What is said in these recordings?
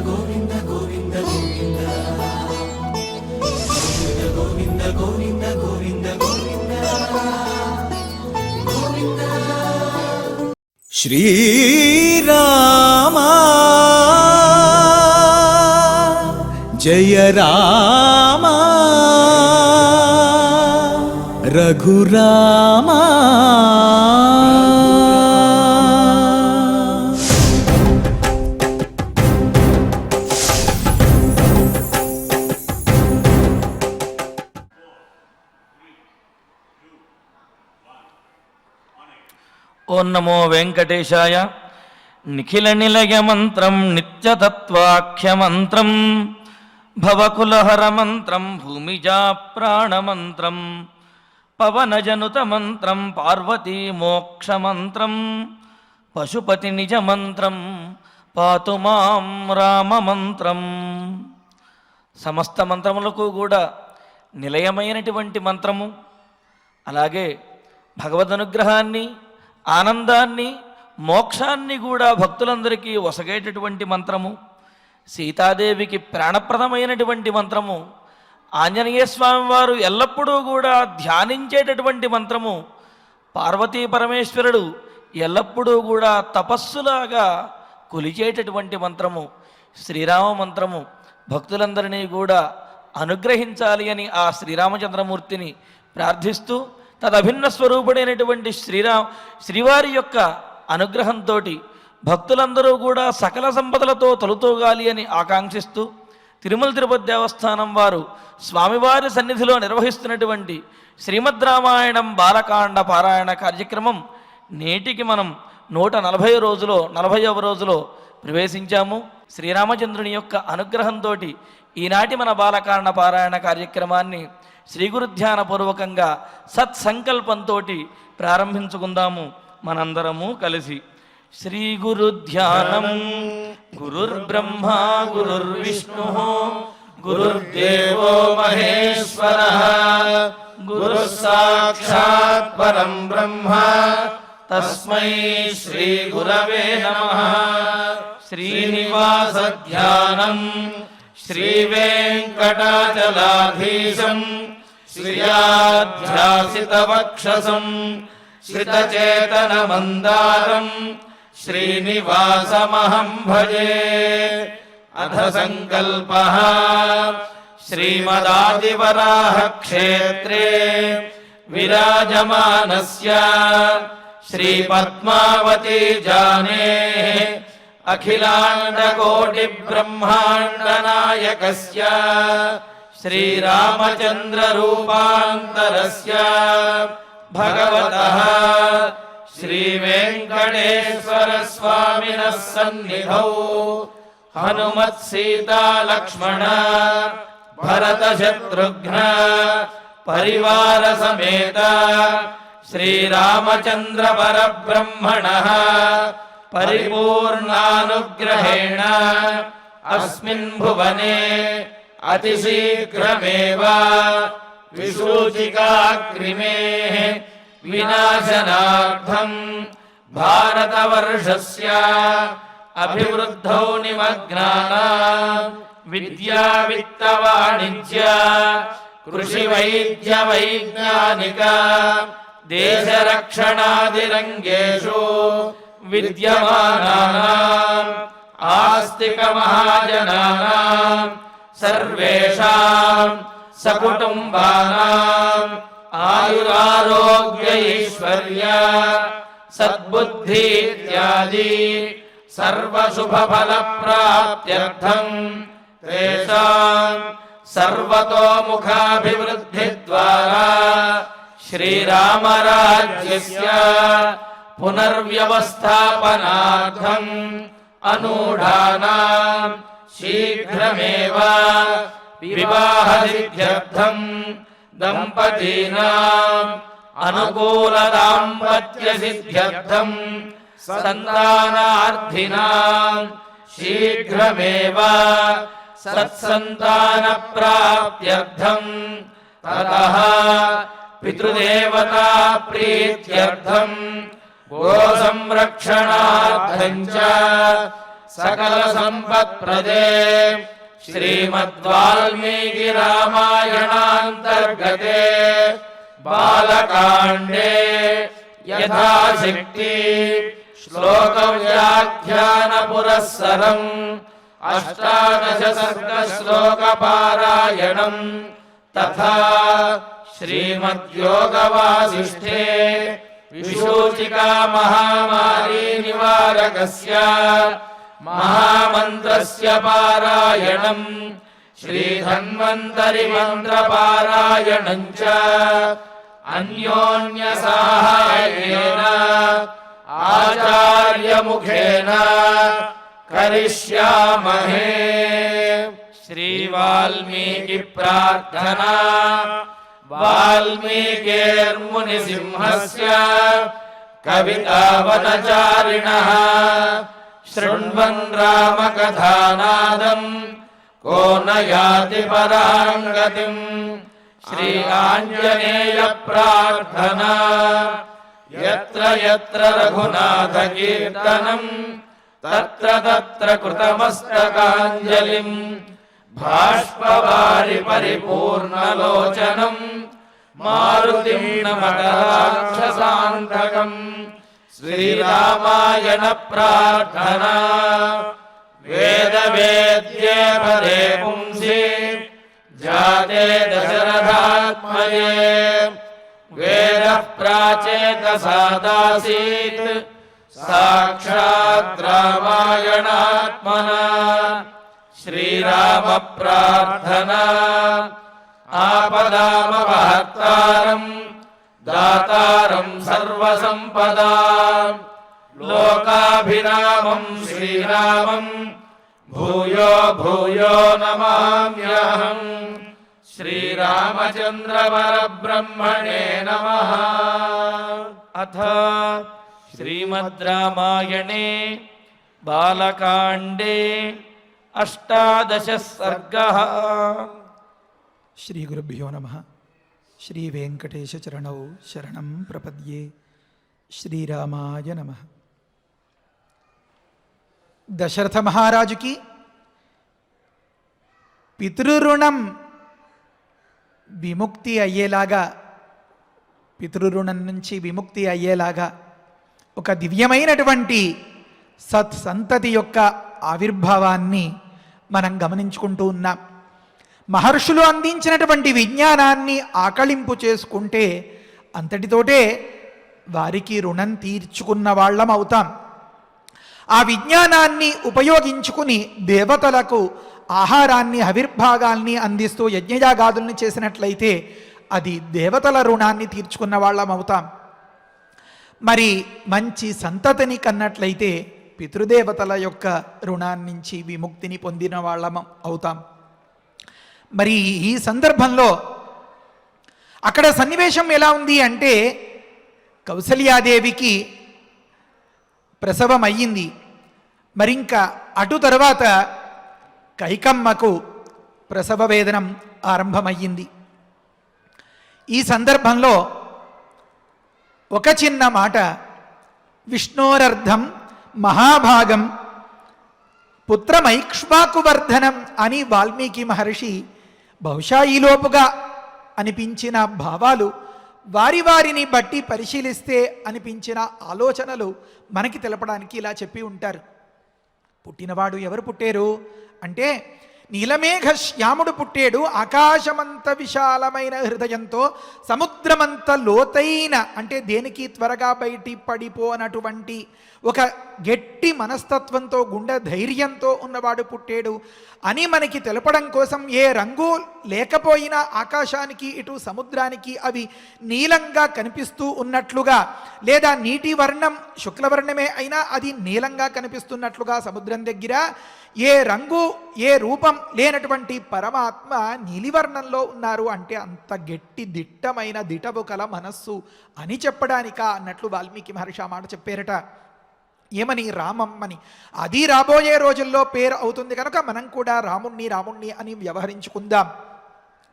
గోవింద గోవింద గోవింద గోవింద గోవింద గోవింద గోవింద గోవింద. శ్రీరామ జయ రామ రఘురామ. ఓం నమో వెంకటేశాయ. నిఖిల నిలయ మంత్రం నిత్యతత్వాఖ్య మంత్రం భవకులహర మంత్రం భూమిజా ప్రాణమంత్రం పవనజనుత మంత్రం పార్వతీ మోక్ష మంత్రం పశుపతి నిజ మంత్రం పాతు మాం రామ మంత్రం. సమస్త మంత్రములకు కూడా నిలయమైనటువంటి మంత్రము, అలాగే భగవద్ అనుగ్రహాన్ని, ఆనందాన్ని, మోక్షాన్ని కూడా భక్తులందరికీ వసగేటటువంటి మంత్రము, సీతాదేవికి ప్రాణప్రదమైనటువంటి మంత్రము, ఆంజనేయ స్వామి వారు ఎల్లప్పుడూ కూడా ధ్యానించేటటువంటి మంత్రము, పార్వతీ పరమేశ్వరుడు ఎల్లప్పుడూ కూడా తపస్సులాగా కొలిచేటటువంటి మంత్రము శ్రీరామ మంత్రము. భక్తులందరినీ కూడా అనుగ్రహించాలి అని ఆ శ్రీరామచంద్రమూర్తిని ప్రార్థిస్తూ తదభిన్న స్వరూపుడైనటువంటి శ్రీవారి యొక్క అనుగ్రహంతో భక్తులందరూ కూడా సకల సంపదలతో తొలుతోగాలి అని ఆకాంక్షిస్తూ తిరుమల తిరుపతి దేవస్థానం వారు స్వామివారి సన్నిధిలో నిర్వహిస్తున్నటువంటి శ్రీమద్ రామాయణం బాలకాండ పారాయణ కార్యక్రమం నేటికి మనం 140వ రోజులో ప్రవేశించాము. శ్రీరామచంద్రుని యొక్క అనుగ్రహంతో ఈనాటి మన బాలకాండ పారాయణ కార్యక్రమాన్ని శ్రీ గురుధ్యానపూర్వకంగా సత్సంకల్పంతో ప్రారంభించుకుందాము మనందరము కలిసి. శ్రీ గురుధ్యానం. గురుర్బ్రహ్మ గురుర్విష్ణు గురుర్దేవో మహేశ్వరః గురుః సాక్షాత్ పరం బ్రహ్మ తస్మై శ్రీ గురవే నమః. శ్రీనివాస ధ్యానం శ్రీ వెంకటాచలాధీశం శ్రియాధ్యాసిత వక్షసం శ్రితచేతన మందారం శ్రీనివాసమహం భజే. అథ సంకల్పః శ్రీమదాదివరాహ క్షేత్రే విరాజమానస్య శ్రీ పద్మావతి జానేః అఖిలాండకోటి బ్రహ్మాండ నాయకస్య శ్రీరామచంద్ర రూపాంతరస్య భగవతః శ్రీ వెంకటేశ్వర స్వామినః సన్నిధౌ హనుమత్ సీతా లక్ష్మణ భరత శత్రుఘ్న పరివార సమేత శ్రీరామచంద్ర పరబ్రహ్మణః పరిపూర్ణానుగ్రహేణ అస్మిన్ భువనే అతిశీఘ్రమేవ విసూచికాగ్నిమేః వినాశనార్థం భారతవర్షస్య అభివృద్ధౌ నిమగ్నానాం విద్యా విత్త వాణిజ్య కృషి వైద్య వైజ్ఞానిక దేశరక్షణాదిరంగేషు విద్యమానానాం ఆస్తిక మహాజనానాం సర్వేషాం సకుటుంబానాం ఆయురారోగ్య ఐశ్వర్య సద్బుద్ధి ఇత్యాది సర్వశుభఫల ప్రాప్త్యర్థం తేషాం సర్వతోముఖాభివృద్ధి ద్వారా శ్రీరామరాజ్యస్య పునర్వ్యవస్థాపనార్థం అనూఢానాం శీఘ్రమేవ వివాహసిద్ధ్యర్థం దంపతీనాం అనుకూల దాంపత్య సిద్ధ్యర్థం సంతానార్థినాం శీఘ్రమేవ సత్సంతాన ప్రాప్త్యర్థం తతః పితృదేవతా ప్రీత్యర్థం గో సంరక్షణార్థం చ सकल संपत्प्रदे श्रीमद्वाल्मीकि रामायणान्तर्गते बालकाण्डे यथाशक्ति श्लोकव्याख्यानपुरःसरम् 18 सर्गश्लोकपारायणम् तथा श्रीमद्योगवासिष्ठे विशूचिका महामारी निवारकस्य महामन्त्रस्य पारायणम् श्रीधन्वन्तरि मन्त्रपारायणम् च अन्योन्यसाहाय्येन आचार्यमुखेन करिष्यामहे। श्रीवाल्मीकि प्रार्थना। वाल्मीकिर्मुनिसिंहस्य कवितावनचारिणः शृण्वन् रामकथानादम् को न याति परां गतिम्। श्री आञ्जनेय प्रार्थना। यत्र यत्र रघुनाथकीर्तनम् तत्र तत्र कृतमस्तकाञ्जलिम् भाष्पवारि परिपूर्णलोचनम् मारुतिम् नमत राक्षसान्तकम्। श्रीरामायण प्रार्थना। वेदवेद्ये परे पुंसि जाते दशरथात्मजे वेदः प्राचेतसादासीत् साक्षात् रामायणात्मना। श्रीराम प्रार्थना। आपदामपहर्तारम् दातारम् सर्वसम्पदाम् लोकाभिरामम् श्रीरामम् भूयो भूयो नमाम्यहम्। श्रीरामचन्द्र परब्रह्मणे नमः। अथ श्रीमद् रामायणे बालकाण्डे 18 सर्गः। श्री गुरुभ्यो नमः। श्री वेंकटेश चरणौ शरणं प्रपद्ये। श्रीरामाय नमः। దశరథ మహారాజుకి పితృరుణం విముక్తి అయ్యేలాగా, పితృరుణం నుంచి విముక్తి అయ్యేలాగా ఒక దివ్యమైనటువంటి సత్సంతతి యొక్క ఆవిర్భావాన్ని మనం గమనించుకుంటూ ఉన్నాం. మహర్షులు అందించినటువంటి విజ్ఞానాన్ని ఆకళింపు చేసుకుంటే అంతటితోటే వారికి రుణం తీర్చుకున్న వాళ్ళం అవుతాం. ఆ విజ్ఞానాన్ని ఉపయోగించుకుని దేవతలకు ఆహారాన్ని ఆవిర్భాగాల్ని అందిస్తూ యజ్ఞయాగాదుల్ని చేసినట్లయితే అది దేవతల రుణాన్ని తీర్చుకున్న వాళ్ళం అవుతాం. మరి మంచి సంతతిని కన్నట్లయితే పితృదేవతల యొక్క రుణాన్నించి విముక్తిని పొందిన వాళ్ళం అవుతాం. మరి ఈ సందర్భంలో అక్కడ సన్నివేశం ఎలా ఉంది అంటే, కౌసల్యాదేవికి ప్రసవం అయ్యింది. మరింకా అటు తరువాత కైకమ్మకు ప్రసవ వేదనం ఆరంభమయ్యింది. ఈ సందర్భంలో ఒక చిన్న మాట, విష్ణోరర్ధం మహాభాగం పుత్రమైక్ష్వాకువర్ధనం అని వాల్మీకి మహర్షి బహుశా ఈలోపుగా అనిపించిన భావాలు, వారి వారిని బట్టి పరిశీలిస్తే అనిపించిన ఆలోచనలు మనకి తెలపడానికి ఇలా చెప్పి ఉంటారు. పుట్టినవాడు ఎవరు పుట్టారు అంటే, నీలమేఘ శ్యాముడు పుట్టాడు. ఆకాశమంత విశాలమైన హృదయంతో, సముద్రమంత లోతైన, అంటే దేనికి త్వరగా బయటి పడిపోనటువంటి ఒక గట్టి మనస్తత్వంతో, గుండె ధైర్యంతో ఉన్నవాడు పుట్టాడు అని మనకి తెలపడం కోసం ఏ రంగు లేకపోయినా ఆకాశానికి ఇటు సముద్రానికి అవి నీలంగా కనిపిస్తూ ఉన్నట్లుగా, లేదా నీటి వర్ణం శుక్లవర్ణమే అయినా అది నీలంగా కనిపిస్తున్నట్లుగా సముద్రం దగ్గర ఏ రంగు ఏ రూపం లేనటువంటి పరమాత్మ నీలివర్ణంలో ఉన్నారు అంటే అంత గట్టి దిట్టమైన దిటవు కల మనస్సు అని చెప్పడానిక అన్నట్లు వాల్మీకి మహర్షి ఆ మాట చెప్పారట. ఏమని? రామమ్మని. అది రాబోయే రోజుల్లో పేరు అవుతుంది కనుక మనం కూడా రాముణ్ణి అని వ్యవహరించుకుందాం.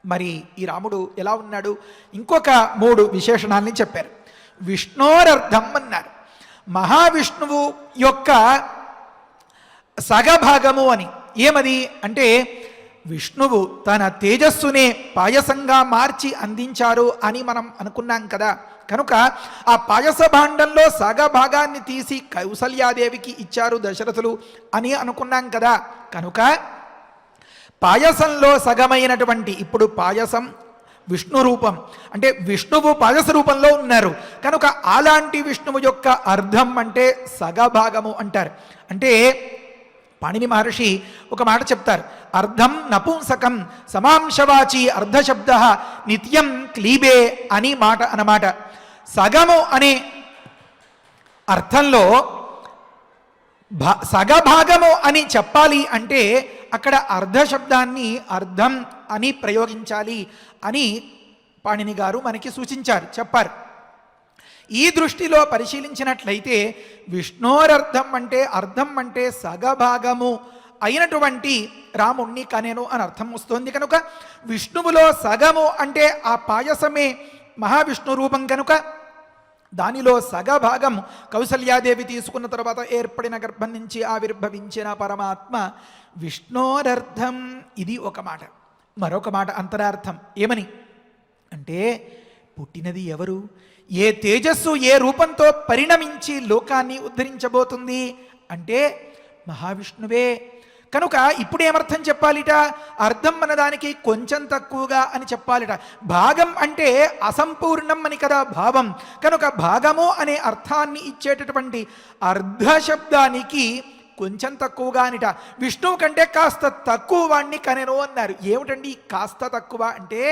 మరి ఈ రాముడు ఎలా ఉన్నాడు? ఇంకొక 3 విశేషణాలని చెప్పారు. విష్ణోరర్ధం అన్నారు. మహావిష్ణువు యొక్క సగభాగము అని. ఏమది అంటే విష్ణువు తన తేజస్సునే పాయసంగా మార్చి అందించారు అని మనం అనుకున్నాం కదా. కనుక ఆ పాయస భాండంలో సగభాగాన్ని తీసి కౌసల్యాదేవికి ఇచ్చారు దశరథులు అని అనుకున్నాం కదా. కనుక పాయసంలో సగమైనటువంటి, ఇప్పుడు పాయసం విష్ణు రూపం అంటే విష్ణువు పాయస రూపంలో ఉన్నారు కనుక అలాంటి విష్ణువు యొక్క అర్ధం అంటే సగభాగము అంటారు. అంటే పాణిని మహర్షి ఒక మాట చెప్తారు, అర్ధం నపుంసకం సమాంశవాచి అర్ధశబ్ద నిత్యం క్లీబే అని మాట అన్నమాట. సగము అనే అర్థంలో సగభాగము అని చెప్పాలి అంటే అక్కడ అర్ధశబ్దాన్ని అర్ధం అని ప్రయోగించాలి అని పాణిని గారు మనకి సూచించారు, చెప్పారు. ఈ దృష్టిలో పరిశీలించినట్లయితే విష్ణోరర్థం అంటే అర్థం అంటే సగభాగము అయినటువంటి రాముణ్ణి కనేను అని అర్థం వస్తుంది. కనుక విష్ణువులో సగము అంటే ఆ పాయసమే మహావిష్ణు రూపం కనుక దానిలో సగభాగం కౌసల్యాదేవి తీసుకున్న తర్వాత ఏర్పడిన గర్భం నుంచి ఆవిర్భవించిన పరమాత్మ విష్ణోరర్థం. ఇది ఒక మాట. మరొక మాట అంతరార్థం ఏమని అంటే పుట్టినది ఎవరు, ఏ తేజస్సు ఏ రూపంతో పరిణమించి లోకాన్ని ఉద్ధరించబోతుంది అంటే మహావిష్ణువే. కనుక ఇప్పుడు ఏమర్థం చెప్పాలిట, అర్థం అన్నదానికి కొంచెం తక్కువగా అని చెప్పాలిట. భాగం అంటే అసంపూర్ణం అని కదా భావం. కనుక భాగము అనే అర్థాన్ని ఇచ్చేటటువంటి అర్ధశబ్దానికి కొంచెం తక్కువగా అనిట. విష్ణువు కంటే కాస్త తక్కువ వాణ్ణి కనెను అన్నారు. ఏమిటండి కాస్త తక్కువ అంటే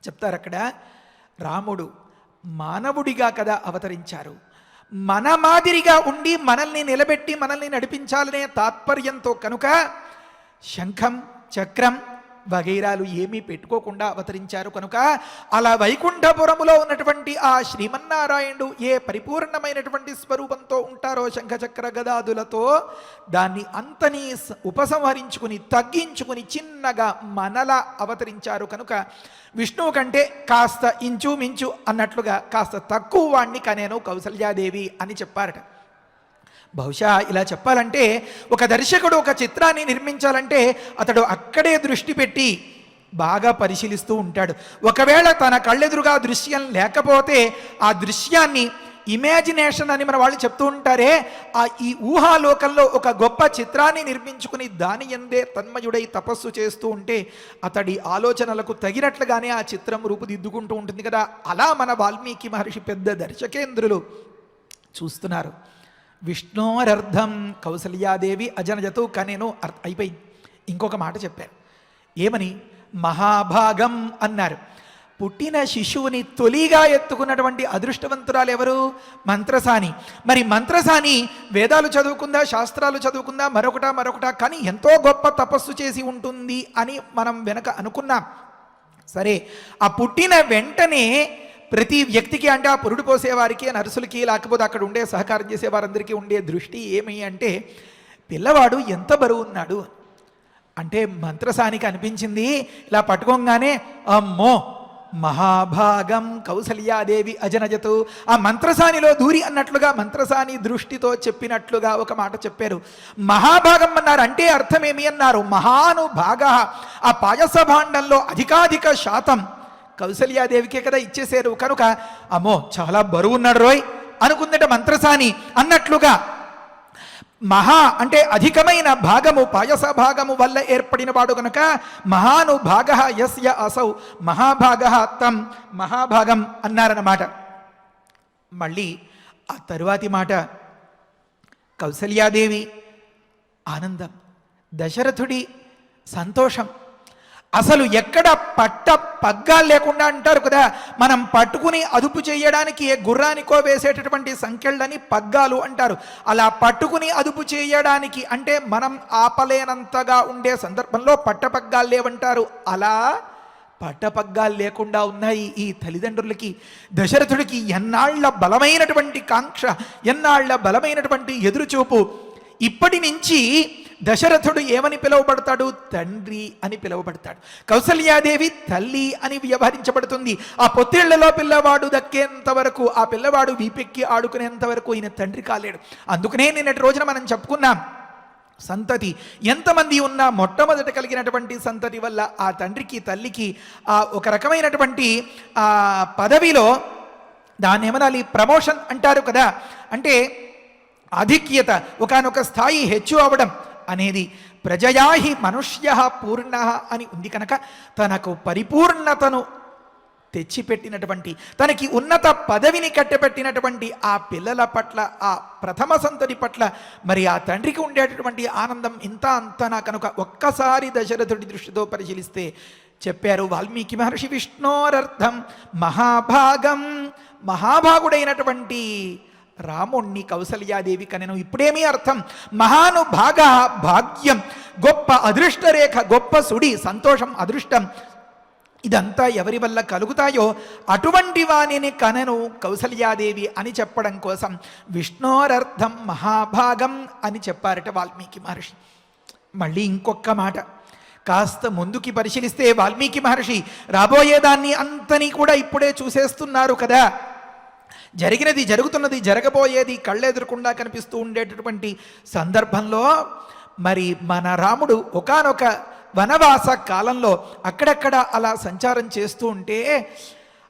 చెప్తారు అక్కడ, రాముడు మానవుడిగా కదా అవతరించారు, మన మాదిరిగా ఉండి మనల్ని నిలబెట్టి మనల్ని నడిపించాలనే తాత్పర్యంతో కనుక శంఖం చక్రం వగైరాలు ఏమీ పెట్టుకోకుండా అవతరించారు. కనుక అలా వైకుంఠపురములో ఉన్నటువంటి ఆ శ్రీమన్నారాయణుడు ఏ పరిపూర్ణమైనటువంటి స్వరూపంతో ఉంటారో శంఖచక్ర గదాదులతో దాన్ని అంతని ఉపసంహరించుకుని తగ్గించుకుని చిన్నగా మనలా అవతరించారు. కనుక విష్ణువు కంటే కాస్త ఇంచుమించు అన్నట్లుగా కాస్త తక్కువ వాణ్ణి కనేను కౌసల్యాదేవి అని చెప్పారట. బహుశా ఇలా చెప్పాలంటే ఒక దర్శకుడు ఒక చిత్రాన్ని నిర్మించాలంటే అతడు అక్కడే దృష్టి పెట్టి బాగా పరిశీలిస్తూ ఉంటాడు. ఒకవేళ తన కళ్ళెదురుగా దృశ్యం లేకపోతే ఆ దృశ్యాన్ని ఇమాజినేషన్ అని మన వాళ్ళు చెప్తూ ఉంటారే, ఈ ఊహాలోకంలో ఒక గొప్ప చిత్రాన్ని నిర్మించుకుని దాని యందే తన్మయుడై తపస్సు చేస్తూ ఉంటే అతడి ఆలోచనలకు తగినట్లుగానే ఆ చిత్రం రూపుదిద్దుకుంటూ ఉంటుంది కదా. అలా మన వాల్మీకి మహర్షి పెద్ద దర్శకేంద్రులు చూస్తున్నారు. విష్ణోరర్థం కౌసల్యాదేవి అజనజతు కనేను అయిపోయింది. ఇంకొక మాట చెప్పారు, ఏమని మహాభాగం అన్నారు. పుట్టిన శిశువుని తొలిగా ఎత్తుకున్నటువంటి అదృష్టవంతురాలు ఎవరు, మంత్రసాని. మరి మంత్రసాని వేదాలు చదువుకుందా, శాస్త్రాలు చదువుకుందా, మరొకట కానీ ఎంతో గొప్ప తపస్సు చేసి ఉంటుంది అని మనం వెనక అనుకున్నాం. సరే, ఆ పుట్టిన వెంటనే ప్రతి వ్యక్తికి అంటే ఆ పురుడు పోసేవారికి నర్సులకి లేకపోతే అక్కడ ఉండే సహకారం చేసే వారందరికీ ఉండే దృష్టి ఏమి అంటే పిల్లవాడు ఎంత బరువు ఉన్నాడు అంటే మంత్రసానికి అనిపించింది ఇలా పట్టుకోగానే అమ్మో మహాభాగం కౌసల్యాదేవి అజనజతు, ఆ మంత్రసానిలో దూరి అన్నట్లుగా మంత్రసాని దృష్టితో చెప్పినట్లుగా ఒక మాట చెప్పారు. మహాభాగం అన్నారు అంటే అర్థమేమి అన్నారు, మహానుభాగ. ఆ పాయస భాండంలో అధికాధిక శాతం కౌసల్యాదేవికే కదా ఇచ్చేశారు. కనుక అమ్మో చాలా బరువు ఉన్నాడు రోయ్ అనుకుందట మంత్రసాని అన్నట్లుగా మహా అంటే అధికమైన భాగము పాయస భాగము వల్ల ఏర్పడిన వాడు కనుక మహానుభాగ యస్య అసౌ మహాభాగ తం మహాభాగం అన్నారన్నమాట. మళ్ళీ ఆ తరువాతి మాట కౌసల్యాదేవి ఆనందం, దశరథుడి సంతోషం. అసలు ఎక్కడ పట్ట పగ్గాలు లేకుండా అంటారు కదా, మనం పట్టుకుని అదుపు చేయడానికి ఏ గుర్రానికో వేసేటటువంటి సంకెళ్ళని పగ్గాలు అంటారు. అలా పట్టుకుని అదుపు చేయడానికి అంటే మనం ఆపలేనంతగా ఉండే సందర్భంలో పట్టపగ్గాలు లేవంటారు. అలా పట్టపగ్గాలు లేకుండా ఉన్నాయి ఈ తల్లిదండ్రులకి. దశరథుడికి ఎన్నాళ్ల బలమైనటువంటి కాంక్ష, ఎన్నాళ్ల బలమైనటువంటి ఎదురుచూపు. ఇప్పటి నుంచి దశరథుడు ఏమని పిలువబడతాడు, తండ్రి అని పిలువబడతాడు. కౌసల్యాదేవి తల్లి అని వ్యవహరించబడుతుంది. ఆ పొత్తిళ్లలో పిల్లవాడు దక్కేంత వరకు, ఆ పిల్లవాడు వీపెక్కి ఆడుకునేంత వరకు ఈయన తండ్రి కాలేడు. అందుకనే నిన్నటి రోజున మనం చెప్పుకున్నాం, సంతతి ఎంతమంది ఉన్నా మొట్టమొదట కలిగినటువంటి సంతతి వల్ల ఆ తండ్రికి తల్లికి ఆ ఒక రకమైనటువంటి ఆ పదవిలో దాన్ని ఏమనాలి, ప్రమోషన్ అంటారు కదా, అంటే ఆధిక్యత, ఒకానొక స్థాయి హెచ్చు అవడం అనేది. ప్రజయాహి మనుష్య పూర్ణ అని ఉంది కనుక తనకు పరిపూర్ణతను తెచ్చిపెట్టినటువంటి, తనకి ఉన్నత పదవిని కట్టబెట్టినటువంటి ఆ పిల్లల పట్ల, ఆ ప్రథమ సంతతి పట్ల మరి ఆ తండ్రికి ఉండేటటువంటి ఆనందం ఇంత అంతనా కనుక ఒక్కసారి దశరథుడి దృష్టితో పరిశీలిస్తే చెప్పారు వాల్మీకి మహర్షి, విష్ణోరర్థం మహాభాగం, మహాభాగుడైనటువంటి రాముణ్ణి కౌసల్యాదేవి కనెను. ఇప్పుడేమీ అర్థం, మహానుభాగ భాగ్యం, గొప్ప అదృష్టరేఖ, గొప్ప సుడి, సంతోషం, అదృష్టం, ఇదంతా ఎవరి వల్ల కలుగుతాయో అటువంటి వాణిని కనెను కౌసల్యాదేవి అని చెప్పడం కోసం విష్ణోరర్థం మహాభాగం అని చెప్పారట వాల్మీకి మహర్షి. మళ్ళీ ఇంకొక మాట కాస్త ముందుకి పరిశీలిస్తే వాల్మీకి మహర్షి రాబోయేదాన్ని అంతని కూడా ఇప్పుడే చూసేస్తున్నారు కదా. జరిగినది, జరుగుతున్నది, జరగబోయేది కళ్ళెదురకుండా కనిపిస్తూ ఉండేటటువంటి సందర్భంలో మరి మన రాముడు ఒకానొక వనవాస కాలంలో అక్కడక్కడ అలా సంచారం చేస్తూ ఉంటే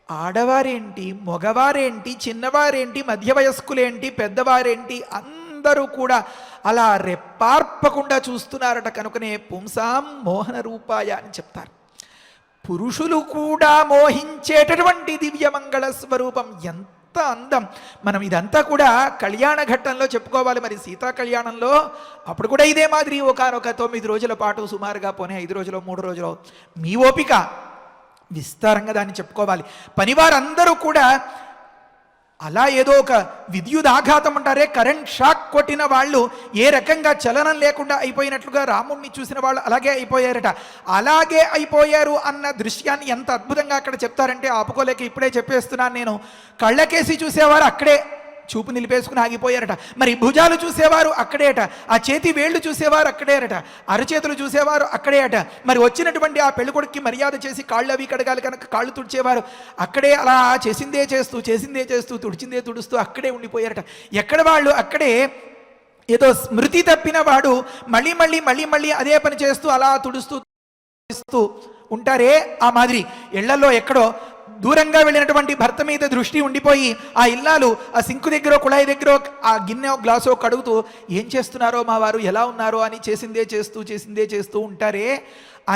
ఆడవారేంటి, మగవారేంటి, చిన్నవారేంటి, మధ్య వయస్కులేంటి, పెద్దవారేంటి అందరూ కూడా అలా రెప్పార్పకుండా చూస్తున్నారట. కనుకనే పుంసాం మోహన రూపాయ అని చెప్తారు. పురుషులు కూడా మోహించేటటువంటి దివ్యమంగళ స్వరూపం, ఎంత అందం. మనం ఇదంతా కూడా కళ్యాణ ఘట్టంలో చెప్పుకోవాలి. మరి సీతా కళ్యాణంలో అప్పుడు కూడా ఇదే మాదిరి ఒకనొక 9 రోజుల పాటు సుమారుగా, పోనీ 5 రోజులు 3 రోజులు మీ ఓపిక విస్తారంగా దాన్ని చెప్పుకోవాలి. పనివారందరూ కూడా అలా ఏదో ఒక విద్యుదాఘాతం అంటారే, కరెంట్ షాక్ కొట్టిన వాళ్ళు ఏ రకంగా చలనం లేకుండా అయిపోయినట్లుగా రాముణ్ణి చూసిన వాళ్ళు అలాగే అయిపోయారట. అలాగే అయిపోయారు అన్న దృశ్యాన్ని ఎంత అద్భుతంగా అక్కడ చెప్తారంటే ఆపుకోలేక ఇప్పుడే చెప్పేస్తున్నాను నేను. కళ్ళకేసి చూసేవారు అక్కడే చూపు నిలిపేసుకుని ఆగిపోయారట. మరి భుజాలు చూసేవారు అక్కడేట, ఆ చేతి వేళ్లు చూసేవారు అక్కడేరట, అరచేతులు చూసేవారు అక్కడే అట. మరి వచ్చినటువంటి ఆ పెళ్ళికొడుక్కి మర్యాద చేసి కాళ్ళు అవి కడగాలి కనుక కాళ్ళు తుడిచేవారు అక్కడే. అలా చేసిందే చేస్తూ తుడిచిందే తుడుస్తూ అక్కడే ఉండిపోయారట. ఎక్కడ వాళ్ళు అక్కడే. ఏదో స్మృతి తప్పిన వాడు మళ్ళీ అదే పని చేస్తూ అలా తుడుస్తూ ఉంటారే, ఆ మాదిరి ఇళ్లలో ఎక్కడో దూరంగా వెళ్ళినటువంటి భర్త మీద దృష్టి ఉండిపోయి ఆ ఇల్లాలు ఆ సింకు దగ్గర, కుళాయి దగ్గర ఆ గిన్నె గ్లాసో కడుగుతూ ఏం చేస్తున్నారో మా వారు, ఎలా ఉన్నారో అని చేసిందే చేస్తూ ఉంటారే.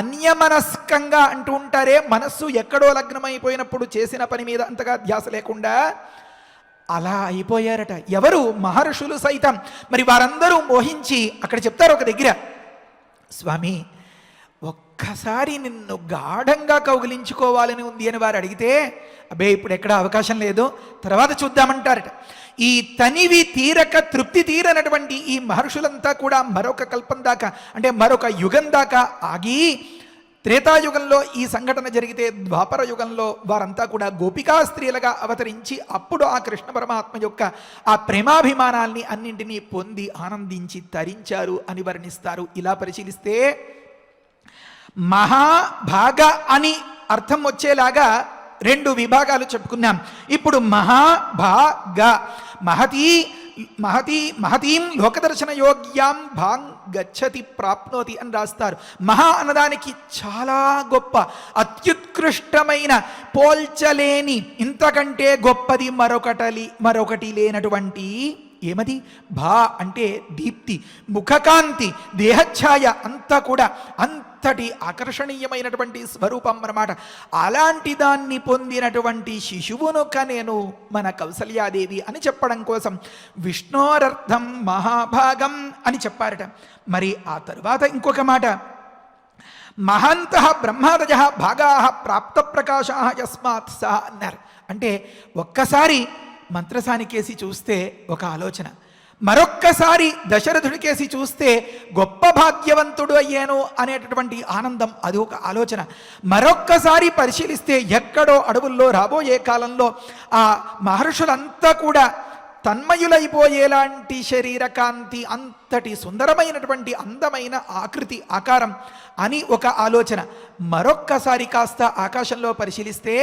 అన్యమనస్కంగా అంటూ ఉంటారే, మనస్సు ఎక్కడో లగ్నమైపోయినప్పుడు చేసిన పని మీద అంతగా ధ్యాస లేకుండా అలా అయిపోయారట. ఎవరు? మహర్షులు సైతం. మరి వారందరూ మోహించి అక్కడ చెప్తారు ఒక దగ్గర, స్వామి ఒక్కసారి నిన్ను గాఢంగా కౌగిలించుకోవాలని ఉంది అని వారు అడిగితే, అబ్బే ఇప్పుడు ఎక్కడ అవకాశం లేదు, తర్వాత చూద్దామంటారట. ఈ తనివి తీరక తృప్తి తీరనటువంటి ఈ మహర్షులంతా కూడా మరొక కల్పం దాకా, అంటే మరొక యుగం దాకా ఆగి, త్రేతాయుగంలో ఈ సంఘటన జరిగితే ద్వాపర యుగంలో వారంతా కూడా గోపికా స్త్రీలుగా అవతరించి అప్పుడు ఆ కృష్ణ పరమాత్మ యొక్క ఆ ప్రేమాభిమానాల్ని అన్నింటినీ పొంది ఆనందించి తరించారు అని వర్ణిస్తారు. ఇలా పరిశీలిస్తే మహాభాగ అని అర్థం వచ్చేలాగా 2 విభాగాలు చెప్పుకున్నాం. ఇప్పుడు మహాభాగ, మహతీం లోకదర్శన యోగ్యాం భాంగ్ గచ్చతి ప్రాప్నోతి అని రాస్తారు. మహా అన్నదానికి చాలా గొప్ప, అత్యుత్కృష్టమైన, పోల్చలేని, ఇంతకంటే గొప్పది మరొకటి లేనటువంటి. ఏమది? భా అంటే దీప్తి, ముఖకాంతి, దేహఛాయ అంతా కూడా అంతటి ఆకర్షణీయమైనటువంటి స్వరూపం అన్నమాట. అలాంటి దాన్ని పొందినటువంటి శిశువును కనేను మన కౌసల్యాదేవి అని చెప్పడం కోసం విష్ణోరర్థం మహాభాగం అని చెప్పారట. మరి ఆ తరువాత ఇంకొక మాట, మహాంతః బ్రహ్మాదజ భాగా ప్రాప్త ప్రకాశా యస్మాత్ సహ అన్నారు. అంటే ఒక్కసారి మంత్రసానికేసి చూస్తే ఒక ఆలోచన, మరొక్కసారి దశరథుడికేసి చూస్తే గొప్ప భాగ్యవంతుడు అయ్యాను అనేటటువంటి ఆనందం, అది ఒక ఆలోచన. మరొక్కసారి పరిశీలిస్తే ఎక్కడో అడవుల్లో రాబోయే కాలంలో ఆ మహర్షులంతా కూడా తన్మయులైపోయేలాంటి శరీరకాంతి, అంతటి సుందరమైనటువంటి అందమైన ఆకృతి, ఆకారం అని ఒక ఆలోచన. మరొక్కసారి కాస్త ఆకాశంలో పరిశీలిస్తే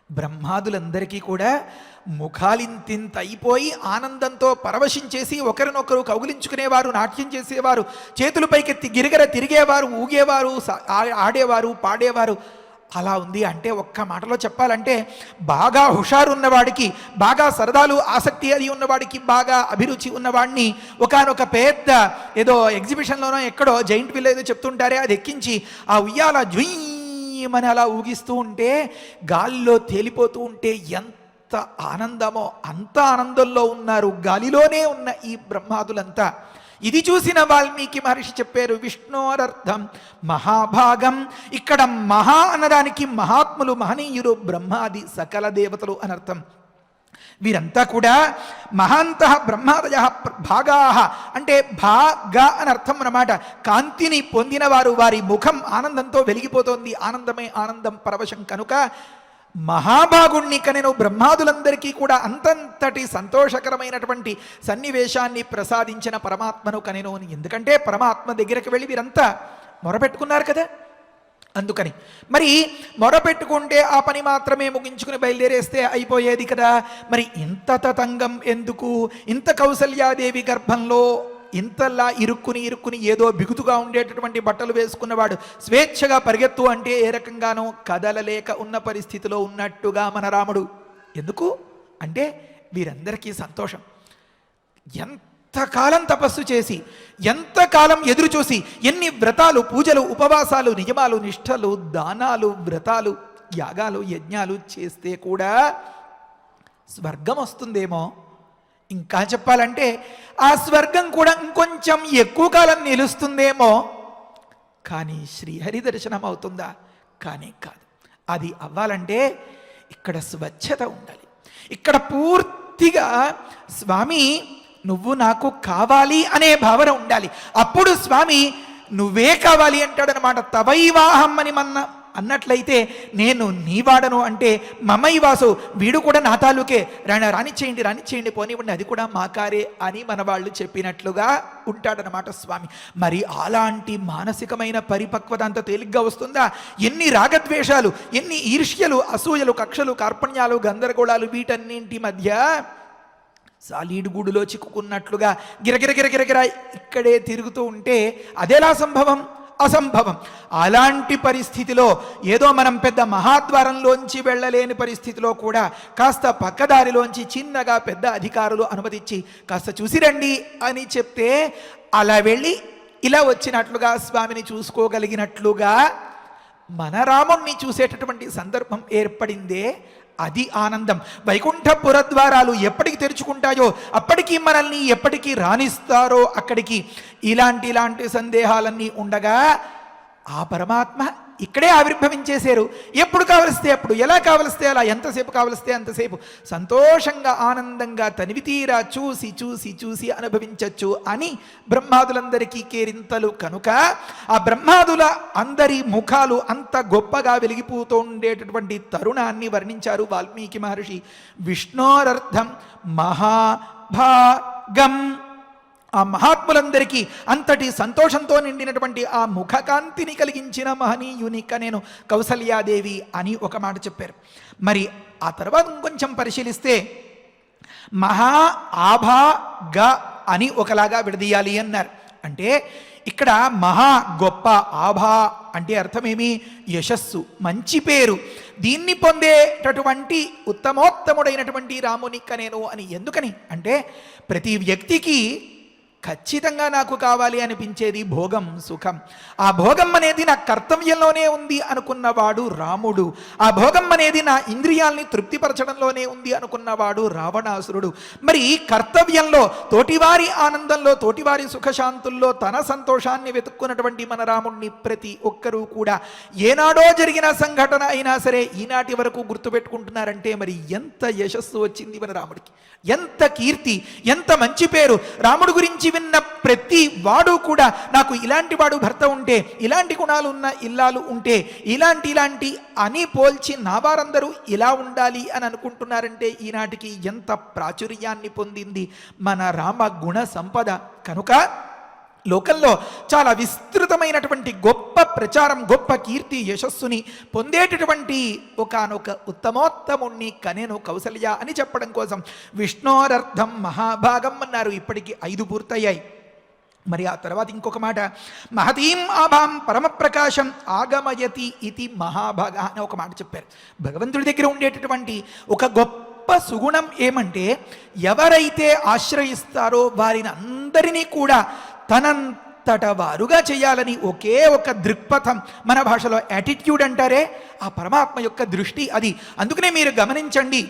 బ్రహ్మాదులందరికీ కూడా ముఖాలింతింత అయిపోయి ఆనందంతో పరవశించేసి ఒకరినొకరు కౌగిలించుకునేవారు, నాట్యం చేసేవారు, చేతులు పైకెత్తి గిరిగర తిరిగేవారు, ఊగేవారు, ఆడేవారు, పాడేవారు. అలా ఉంది. అంటే ఒక్క మాటలో చెప్పాలంటే బాగా హుషారు ఉన్నవాడికి, బాగా సరదాలు ఆసక్తి అది ఉన్నవాడికి, బాగా అభిరుచి ఉన్నవాడిని ఒకానొక పెద్ద ఏదో ఎగ్జిబిషన్లోనో ఎక్కడో జైంట్ వీల్ ఏదో చెప్తుంటారే అది ఎక్కించి ఆ ఉయ్యాల జుయ్యమని అలా ఊగిస్తూ ఉంటే, గాలిలో తేలిపోతూ ఉంటే ఎంత ఆనందమో అంత ఆనందంలో ఉన్నారు గాలిలోనే ఉన్న ఈ బ్రహ్మాదులంతా. ఇది చూసిన వాల్మీకి మహర్షి చెప్పారు విష్ణోరర్థం మహాభాగం. ఇక్కడ మహా అన్నదానికి మహాత్ములు, మహనీయులు, బ్రహ్మాది సకల దేవతలు అనర్థం. వీరంతా కూడా మహాంతః బ్రహ్మాదయ భాగా అంటే భాగ అని అర్థం అన్నమాట. కాంతిని పొందినవారు, వారి ముఖం ఆనందంతో వెలిగిపోతోంది. ఆనందమే ఆనందం పరవశం కనుక మహాభాగుణ్ణి కనెను. బ్రహ్మాదులందరికీ కూడా అంతంతటి సంతోషకరమైనటువంటి సన్నివేశాన్ని ప్రసాదించిన పరమాత్మను కనెను. ఎందుకంటే పరమాత్మ దగ్గరికి వెళ్ళి వీరంతా మొరపెట్టుకున్నారు కదా. అందుకని మరి మొరపెట్టుకుంటే ఆ పని మాత్రమే ముగించుకుని బయలుదేరేస్తే అయిపోయేది కదా. మరి ఇంత తతంగం ఎందుకు? ఇంత కౌసల్యాదేవి గర్భంలో ఇంతలా ఇరుక్కుని ఏదో బిగుతుగా ఉండేటటువంటి బట్టలు వేసుకున్నవాడు స్వేచ్ఛగా పరిగెత్తు అంటే ఏ రకంగానో కదలలేక ఉన్న పరిస్థితిలో ఉన్నట్టుగా మన రాముడు. ఎందుకు అంటే వీరందరికీ సంతోషం. ఎంతకాలం తపస్సు చేసి, ఎంతకాలం ఎదురు చూసి, ఎన్ని వ్రతాలు, పూజలు, ఉపవాసాలు, నియమాలు, నిష్ఠలు, దానాలు, వ్రతాలు, యాగాలు, యజ్ఞాలు చేస్తే కూడా స్వర్గం వస్తుందేమో. ఇంకా చెప్పాలంటే ఆ స్వర్గం కూడా ఇంకొంచెం ఎక్కువ కాలం నిలుస్తుందేమో. కానీ శ్రీహరి దర్శనం అవుతుందా? కానీ కాదు. అది అవ్వాలంటే ఇక్కడ స్వచ్ఛత ఉండాలి. ఇక్కడ పూర్తిగా స్వామి నువ్వు నాకు కావాలి అనే భావన ఉండాలి. అప్పుడు స్వామి నువ్వే కావాలి అంటాడనమాట. తవైవాహం అని అన్నట్లయితే నేను నీవాడను అంటే మమైవాసు, వీడు కూడా నా తాలూకే, రానిచ్చేయండి పోనివ్వండి, అది కూడా మా కారే అని మన వాళ్ళు చెప్పినట్లుగా ఉంటాడనమాట స్వామి. మరి అలాంటి మానసికమైన పరిపక్వత అంత తేలిగ్గా వస్తుందా? ఎన్ని రాగద్వేషాలు, ఎన్ని ఈర్ష్యలు, అసూయలు, కక్షలు, కార్పణ్యాలు, గందరగోళాలు, వీటన్నింటి మధ్య సాలీడుగూడులో చిక్కుకున్నట్లుగా గిరగిర ఇక్కడే తిరుగుతూ ఉంటే అదెలా సంభవం? అసంభవం. అలాంటి పరిస్థితిలో ఏదో మనం పెద్ద మహాద్వారంలోంచి వెళ్ళలేని పరిస్థితిలో కూడా కాస్త పక్కదారిలోంచి చిన్నగా పెద్ద అధికారులు అనుమతించి కాస్త చూసిరండి అని చెప్తే అలా వెళ్ళి ఇలా వచ్చినట్లుగా స్వామిని చూసుకోగలిగినట్లుగా మన రాముణ్ణి చూసేటటువంటి సందర్భం ఏర్పడిందే. అది ఆనందం. వైకుంఠపుర ద్వారాలు ఎప్పటికి తెరుచుకుంటాయో అప్పటికీ మనల్ని ఎప్పటికీ రాణిస్తారో అక్కడికి ఇలాంటి సందేహాలన్నీ ఉండగా ఆ పరమాత్మ ఇక్కడే ఆవిర్భవించేశారు. ఎప్పుడు కావలిస్తే అప్పుడు, ఎలా కావలిస్తే అలా, ఎంతసేపు కావలిస్తే అంతసేపు సంతోషంగా ఆనందంగా తనివి తీరా చూసి అనుభవించచ్చు అని బ్రహ్మాదులందరికీ కేరింతలు కనుక ఆ బ్రహ్మాదుల అందరి ముఖాలు అంత గొప్పగా వెలిగిపోతూ ఉండేటటువంటి తరుణాన్ని వర్ణించారు వాల్మీకి మహర్షి. విష్ణోరర్థం మహాభాగం. ఆ మహాత్ములందరికీ అంతటి సంతోషంతో నిండినటువంటి ఆ ముఖకాంతిని కలిగించిన మహనీయునిక నేను కౌసల్యాదేవి అని ఒక మాట చెప్పారు. మరి ఆ తర్వాత ఇంకొంచెం పరిశీలిస్తే మహా ఆభా గ అని ఒకలాగా విడదీయాలి అన్నారు. అంటే ఇక్కడ మహా గొప్ప, ఆభా అంటే అర్థమేమి? యశస్సు, మంచి పేరు. దీన్ని పొందేటటువంటి ఉత్తమోత్తముడైనటువంటి రామునిక నేను అని. ఎందుకని అంటే ప్రతి వ్యక్తికి ఖచ్చితంగా నాకు కావాలి అనిపించేది భోగం, సుఖం. ఆ భోగం అనేది నా కర్తవ్యంలోనే ఉంది అనుకున్నవాడు రాముడు. ఆ భోగం అనేది నా ఇంద్రియాల్ని తృప్తిపరచడంలోనే ఉంది అనుకున్నవాడు రావణాసురుడు. మరి కర్తవ్యంలో, తోటివారి ఆనందంలో, తోటివారి సుఖశాంతుల్లో తన సంతోషాన్ని వెతుక్కున్నటువంటి మన రాముణ్ణి ప్రతి ఒక్కరూ కూడా ఏనాడో జరిగిన సంఘటన అయినా సరే ఈనాటి వరకు గుర్తుపెట్టుకుంటున్నారంటే మరి ఎంత యశస్సు వచ్చింది మన రాముడికి, ఎంత కీర్తి, ఎంత మంచి పేరు. రాముడు గురించి విన్న ప్రతి వాడు కూడా నాకు ఇలాంటి వాడు భర్త ఉంటే, ఇలాంటి గుణాలు ఉన్న ఇల్లాలు ఉంటే, ఇలాంటి అని పోల్చి నా వారందరూ ఇలా ఉండాలి అని అనుకుంటున్నారంటే ఈనాటికి ఎంత ప్రాచుర్యాన్ని పొందింది మన రామ గుణ సంపద. కనుక లోకంలో చాలా విస్తృతమైనటువంటి గొప్ప ప్రచారం, గొప్ప కీర్తి, యశస్సుని పొందేటటువంటి ఒకానొక ఉత్తమోత్తముణ్ణి కనెను కౌసల్య అని చెప్పడం కోసం విష్ణోరర్థం మహాభాగం అన్నారు. ఇప్పటికి 5 పూర్తయ్యాయి. మరి ఆ తర్వాత ఇంకొక మాట, మహతీం ఆభాం పరమప్రకాశం ఆగమయతి ఇది మహాభాగ అని ఒక మాట చెప్పారు. భగవంతుడి దగ్గర ఉండేటటువంటి ఒక గొప్ప సుగుణం ఏమంటే, ఎవరైతే ఆశ్రయిస్తారో వారిని అందరినీ కూడా తనంతట వారుగా చేయాలని ఒకే ఒక దృక్పథం, మన భాషలో యాటిట్యూడ్ అంటారే, ఆ పరమాత్మ యొక్క దృష్టి అది. అందుకనే మీరు గమనించండి,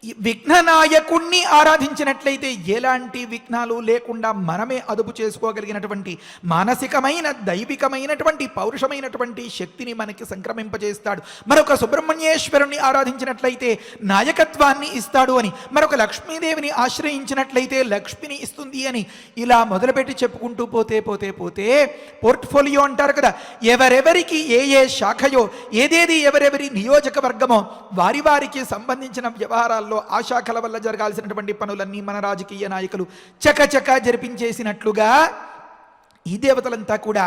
ఈ విఘ్ననాయకుణ్ణి ఆరాధించినట్లయితే ఎలాంటి విఘ్నాలు లేకుండా మనమే అదుపు చేసుకోగలిగినటువంటి మానసికమైన, దైవికమైనటువంటి, పౌరుషమైనటువంటి శక్తిని మనకి సంక్రమింపజేస్తాడు. మరొక సుబ్రహ్మణ్యేశ్వరుణ్ణి ఆరాధించినట్లయితే నాయకత్వాన్ని ఇస్తాడు అని, మరొక లక్ష్మీదేవిని ఆశ్రయించినట్లయితే లక్ష్మిని ఇస్తుంది అని, ఇలా మొదలుపెట్టి చెప్పుకుంటూ పోతే పోతే పోతే పోర్ట్ఫోలియో అంటారు కదా, ఎవరెవరికి ఏ ఏ శాఖయో, ఏదేది ఎవరెవరి నియోజకవర్గమో వారి వారికి సంబంధించిన వ్యవహారాలు ఆ శాఖల వల్ల జరగాల్సినటువంటి పనులన్నీ మన రాజకీయ నాయకులు చకచక జరిపించేసినట్లుగా ఈ దేవతలంతా కూడా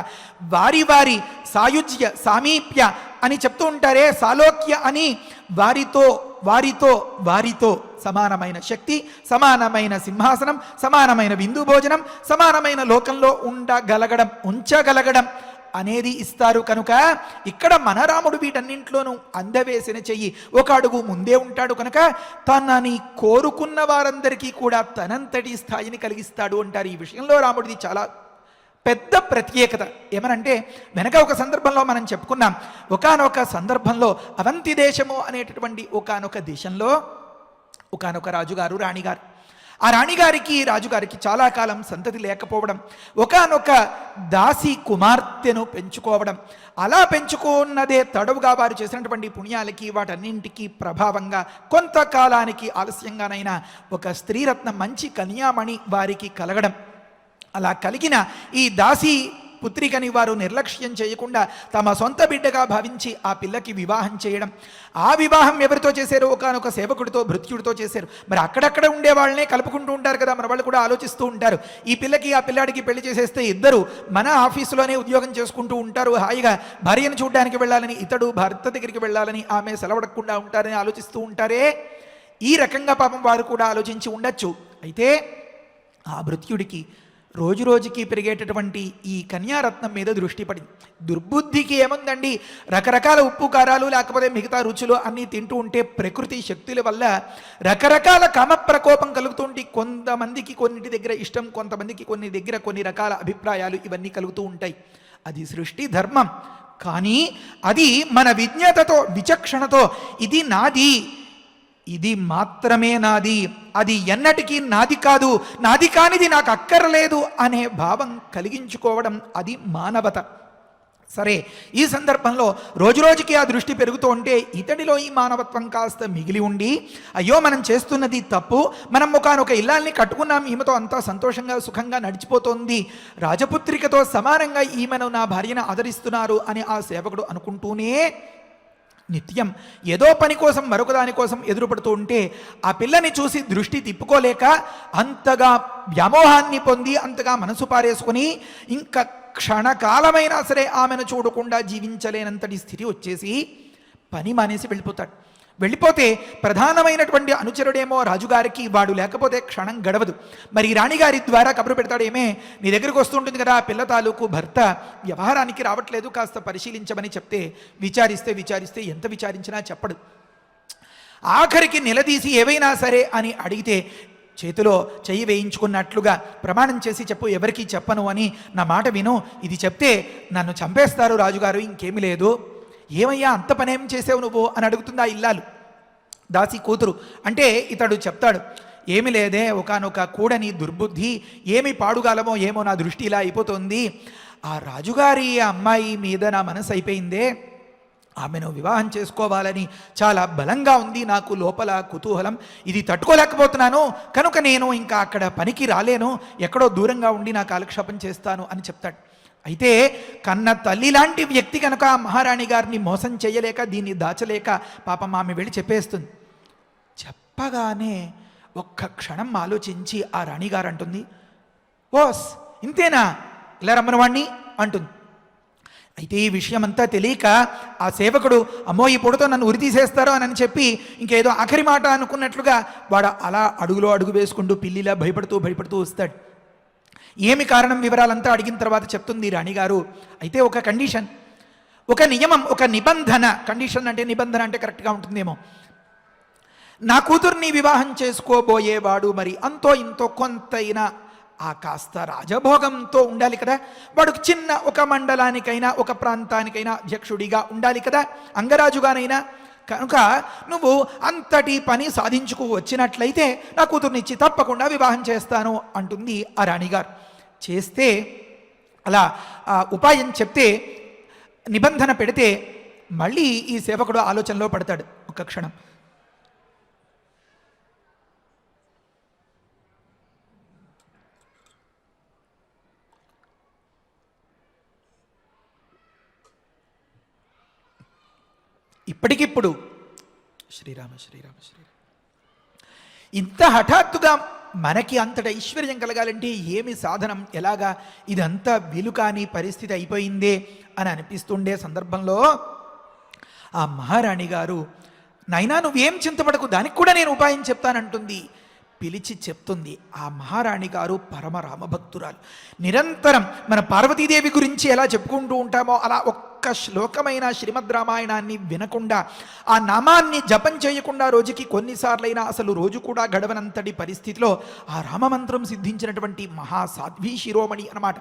వారి వారి సాయుజ్య, సామీప్య అని చెప్తూ ఉంటారే, సాలోక్య అని వారితో వారితో వారితో సమానమైన శక్తి, సమానమైన సింహాసనం, సమానమైన విందు భోజనం, సమానమైన లోకంలో ఉంచగలగడం అనేది ఇస్తారు. కనుక ఇక్కడ మన రాముడు వీటన్నింట్లోనూ అందవేసిన చెయ్యి, ఒక అడుగు ముందే ఉంటాడు. కనుక తనని కోరుకున్న వారందరికీ కూడా తనంతటి స్థాయిని కలిగిస్తాడు అంటారు. ఈ విషయంలో రాముడిది చాలా పెద్ద ప్రత్యేకత. ఏమనంటే, వెనక ఒక సందర్భంలో మనం చెప్పుకున్నాం, ఒకానొక సందర్భంలో అవంతి దేశము అనేటటువంటి ఒకానొక దేశంలో ఒకానొక రాజుగారు, రాణిగారు, ఆ రాణిగారికి, రాజుగారికి చాలా కాలం సంతతి లేకపోవడం, ఒకానొక దాసి కుమార్తెను పెంచుకోవడం, అలా పెంచుకున్నదే తడవుగా వారు చేసినటువంటి పుణ్యాలకి, వాటన్నింటికి ప్రభావంగా కొంతకాలానికి ఆలస్యంగానైనా ఒక స్త్రీరత్న, మంచి కన్యామణి వారికి కలగడం, అలా కలిగిన ఈ దాసి పుత్రికని వారు నిర్లక్ష్యం చేయకుండా తమ సొంత బిడ్డగా భావించి ఆ పిల్లకి వివాహం చేయడం. ఆ వివాహం ఎవరితో చేశారు? ఒకానొక సేవకుడితో, భృత్యుడితో చేశారు. మరి అక్కడక్కడ ఉండే వాళ్ళనే కలుపుకుంటూ ఉంటారు కదా, మన వాళ్ళు కూడా ఆలోచిస్తూ ఉంటారు, ఈ పిల్లకి ఆ పిల్లాడికి పెళ్లి చేసేస్తే ఇద్దరు మన ఆఫీసులోనే ఉద్యోగం చేసుకుంటూ ఉంటారు, హాయిగా భార్యను చూడడానికి వెళ్ళాలని, ఇతడు భర్త దగ్గరికి వెళ్ళాలని, ఆమె సెలవడకుండా ఉంటారని ఆలోచిస్తూ ఉంటారే. ఈ రకంగా పాపం వారు కూడా ఆలోచించి ఉండొచ్చు. అయితే ఆ భృత్యుడికి రోజు రోజుకి పెరిగేటటువంటి ఈ కన్యారత్నం మీద దృష్టి పడింది. దుర్బుద్ధికి ఏముందండి, రకరకాల ఉప్పు కారాలు లేకపోతే మిగతా రుచులు అన్నీ తింటూ ఉంటే ప్రకృతి శక్తుల వల్ల రకరకాల కామ ప్రకోపం కలుగుతుంటే, కొంతమందికి కొన్నిటి దగ్గర ఇష్టం, కొంతమందికి కొన్ని దగ్గర కొన్ని రకాల అభిప్రాయాలు, ఇవన్నీ కలుగుతూ ఉంటాయి. అది సృష్టి ధర్మం. కానీ అది మన విజ్ఞతతో, విచక్షణతో ఇది నాది, ఇది మాత్రమే నాది, అది ఎన్నటికీ నాది కాదు, నాది కానిది నాకు అక్కర్లేదు అనే భావం కలిగించుకోవడం, అది మానవత. సరే, ఈ సందర్భంలో రోజురోజుకి ఆ దృష్టి పెరుగుతూ ఉంటే ఇతడిలో ఈ మానవత్వం కాస్త మిగిలి ఉండి, అయ్యో మనం చేస్తున్నది తప్పు, మనం ఒకానొక ఇల్లాల్ని కట్టుకున్నాం, ఈమెతో అంతా సంతోషంగా సుఖంగా నడిచిపోతోంది, రాజపుత్రికతో సమానంగా ఈమెను నా భార్యను ఆదరిస్తున్నారు అని ఆ సేవకుడు అనుకుంటూనే నిత్యం ఏదో పని కోసం మరొక దానికోసం ఎదురుపడుతూ ఉంటే ఆ పిల్లని చూసి దృష్టి తిప్పుకోలేక అంతగా వ్యామోహాన్ని పొంది, అంతగా మనసు పారేసుకుని ఇంకా క్షణకాలమైనా సరే ఆమెను చూడకుండా జీవించలేనంతటి స్థితి వచ్చేసి పని మానేసి వెళ్ళిపోతాడు. వెళ్ళిపోతే ప్రధానమైనటువంటి అనుచరుడేమో రాజుగారికి, వాడు లేకపోతే క్షణం గడవదు. మరి రాణిగారి ద్వారా కబురు పెడతాడు, ఏమే నీ దగ్గరికి వస్తుంటుంది కదా పిల్ల తాలూకు భర్త వ్యవహారానికి రావట్లేదు, కాస్త పరిశీలించమని చెప్తే విచారిస్తే ఎంత విచారించినా చెప్పడు. ఆఖరికి నిలదీసి ఏవైనా సరే అని అడిగితే చేతిలో చెయ్యి వేయించుకున్నట్లుగా ప్రమాణం చేసి చెప్పు, ఎవరికీ చెప్పను అని, నా మాట విను, ఇది చెప్తే నన్ను చంపేస్తారు రాజుగారు, ఇంకేమీ లేదు. ఏమయ్యా అంత పనేం చేసావు నువ్వు అని అడుగుతుంది ఆ ఇల్లాలు, దాసి కూతురు. అంటే ఇతడు చెప్తాడు, ఏమి లేదే, ఒకానొక కూడని దుర్బుద్ధి, ఏమి పాడుగాలమో ఏమో నా దృష్టి ఇలా అయిపోతుంది, ఆ రాజుగారి అమ్మాయి మీద నా మనసు అయిపోయిందే, ఆమెను వివాహం చేసుకోవాలని చాలా బలంగా ఉంది నాకు లోపల కుతూహలం, ఇది తట్టుకోలేకపోతున్నాను, కనుక నేను ఇంకా అక్కడ పనికి రాలేను, ఎక్కడో దూరంగా ఉండి నా కాలక్షేపం చేస్తాను అని చెప్తాడు. అయితే కన్న తల్లి లాంటి వ్యక్తి కనుక మహారాణి గారిని మోసం చేయలేక, దీన్ని దాచలేక పాపం ఆమె వెళ్ళి చెప్పేస్తుంది. చెప్పగానే ఒక్క క్షణం ఆలోచించి ఆ రాణిగారు అంటుంది, ఓస్ ఇంతేనా, ఇలా రమ్మని వాణ్ణి అంటుంది. అయితే ఈ విషయం అంతా తెలియక ఆ సేవకుడు అమ్మో ఈ పొడతో నన్ను ఉరి తీసేస్తారో అని చెప్పి ఇంకేదో ఆఖరి మాట అనుకున్నట్లుగా వాడు అలా అడుగులో అడుగు వేసుకుంటూ పిల్లిలా భయపడుతూ వస్తాడు. ఏమి కారణం వివరాలంతా అడిగిన తర్వాత చెప్తుంది రాణిగారు, అయితే ఒక కండిషన్, ఒక నియమం, ఒక నిబంధన. కండిషన్ అంటే నిబంధన అంటే కరెక్ట్గా ఉంటుందేమో. నా కూతుర్ని వివాహం చేసుకోబోయేవాడు మరి అంతో ఇంతో కొంతైనా ఆ కాస్త రాజభోగంతో ఉండాలి కదా, వాడికి చిన్న ఒక మండలానికైనా ఒక ప్రాంతానికైనా అధ్యక్షుడిగా ఉండాలి కదా, అంగరాజుగానైనా. కనుక నువ్వు అంతటి పని సాధించుకు వచ్చినట్లయితే నా కూతుర్నిచ్చి తప్పకుండా వివాహం చేస్తాను అంటుంది ఆ రాణిగారు. చేస్తే అలా ఉపాయం చెప్తే, నిబంధన పెడితే మళ్ళీ ఈ సేవకుడు ఆలోచనలో పడతాడు. ఒక క్షణం. ఇప్పటికిప్పుడు శ్రీరామ శ్రీరామ శ్రీరామ, ఇంత హఠాత్తుగా మనకి అంతటి ఐశ్వర్యం కలగాలంటే ఏమి సాధనం, ఎలాగా, ఇదంతా వీలుకాని పరిస్థితి అయిపోయిందే అని అనిపిస్తుండే సందర్భంలో ఆ మహారాణి గారు, నైనా నువ్వేం చింతపడకు, దానికి కూడా నేను ఉపాయం చెప్తానంటుంది. పిలిచి చెప్తుంది. ఆ మహారాణి గారు పరమ రామభక్తురాలు. నిరంతరం మన పార్వతీదేవి గురించి ఎలా చెప్పుకుంటూ ఉంటామో అలా ఒక్క శ్లోకమైన శ్రీమద్ రామాయణాన్ని వినకుండా, ఆ నామాన్ని జపం చేయకుండా రోజుకి కొన్నిసార్లైనా అసలు రోజు కూడా గడవనంతటి పరిస్థితిలో ఆ రామమంత్రం సిద్ధించినటువంటి మహాసాధ్వీ శిరోమణి అన్నమాట.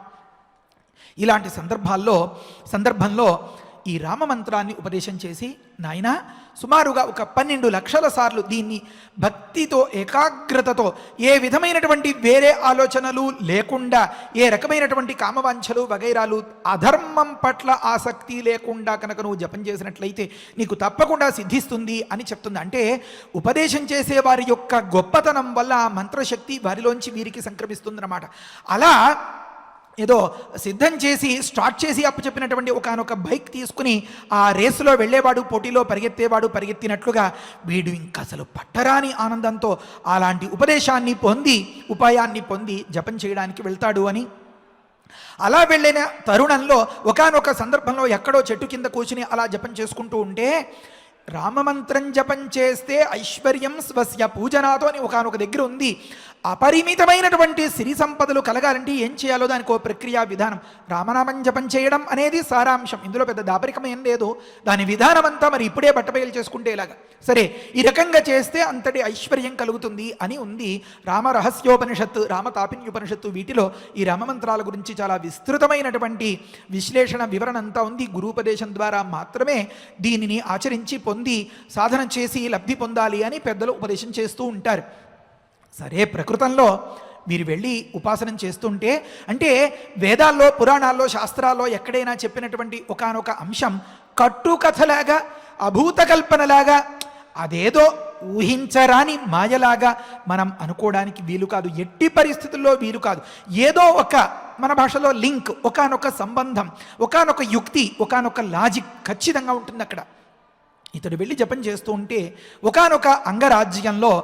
ఇలాంటి సందర్భంలో ఈ రామమంత్రాన్ని ఉపదేశం చేసి, నాయనా సుమారుగా ఒక 12 లక్షల సార్లు దీన్ని భక్తితో ఏకాగ్రతతో, ఏ విధమైనటువంటి వేరే ఆలోచనలు లేకుండా, ఏ రకమైనటువంటి కామవాంఛలు వగైరాలు, అధర్మం పట్ల ఆసక్తి లేకుండా కనుక నువ్వు జపం చేసినట్లయితే నీకు తప్పకుండా సిద్ధిస్తుంది అని చెప్తుంది. అంటే ఉపదేశం చేసే వారి యొక్క గొప్పతనం వల్ల ఆ మంత్రశక్తి వారిలోంచి వీరికి సంక్రమిస్తుందన్నమాట. అలా ఏదో సిద్ధం చేసి స్టార్ట్ చేసి అప్పచెప్పినటువంటి ఒకనొక బైక్ తీసుకుని ఆ రేసులో వెళ్ళేవాడు, పోటీలో పరిగెత్తేవాడు పరిగెత్తినట్లుగా వీడు ఇంకా అసలు పట్టరాని ఆనందంతో అలాంటి ఉపదేశాన్ని పొంది, ఉపాయాన్ని పొంది జపం చేయడానికి వెళ్తాడు అని. అలా వెళ్ళిన తరుణంలో ఒకానొక సందర్భంలో ఎక్కడో చెట్టు కింద కూర్చుని అలా జపం చేసుకుంటూ ఉంటే, రామమంత్రం జపం చేస్తే ఐశ్వర్యం స్వస్య పూజనాతో అని ఒకనొక దగ్గర ఉంది. అపరిమితమైనటువంటి సిరి సంపదలు కలగాలంటే ఏం చేయాలో దానికి ఓ ప్రక్రియా విధానం. రామనామం జపం చేయడం అనేది సారాంశం, ఇందులో పెద్ద దాపరికం ఏం లేదు. దాని విధానం అంతా మరి ఇప్పుడే బట్టబయలు చేసుకుంటే ఇలాగా, సరే ఈ రకంగా చేస్తే అంతటి ఐశ్వర్యం కలుగుతుంది అని ఉంది. రామ రహస్యోపనిషత్తు, రామతాపిన్యుపనిషత్తు, వీటిలో ఈ రామమంత్రాల గురించి చాలా విస్తృతమైనటువంటి విశ్లేషణ వివరణ అంతా ఉంది. గురూపదేశం ద్వారా మాత్రమే దీనిని ఆచరించి పొంది సాధన చేసి లబ్ధి పొందాలి అని పెద్దలు ఉపదేశం చేస్తూ ఉంటారు. సరే, ప్రకృతంలో మీరు వెళ్ళి ఉపాసనం చేస్తుంటే, అంటే వేదాల్లో, పురాణాల్లో, శాస్త్రాల్లో ఎక్కడైనా చెప్పినటువంటి ఒకానొక అంశం కట్టుకథలాగా, అభూతకల్పనలాగా, అదేదో ఊహించరాని మాయలాగా మనం అనుకోవడానికి వీలు కాదు. ఎట్టి పరిస్థితుల్లో వీలు కాదు. ఏదో ఒక, మన భాషలో లింక్, ఒకానొక సంబంధం, ఒకానొక యుక్తి, ఒకానొక లాజిక్ ఖచ్చితంగా ఉంటుంది అక్కడ. ఇతడు వెళ్ళి జపం చేస్తూ ఉంటే ఒకానొక అంగరాజ్యంలో,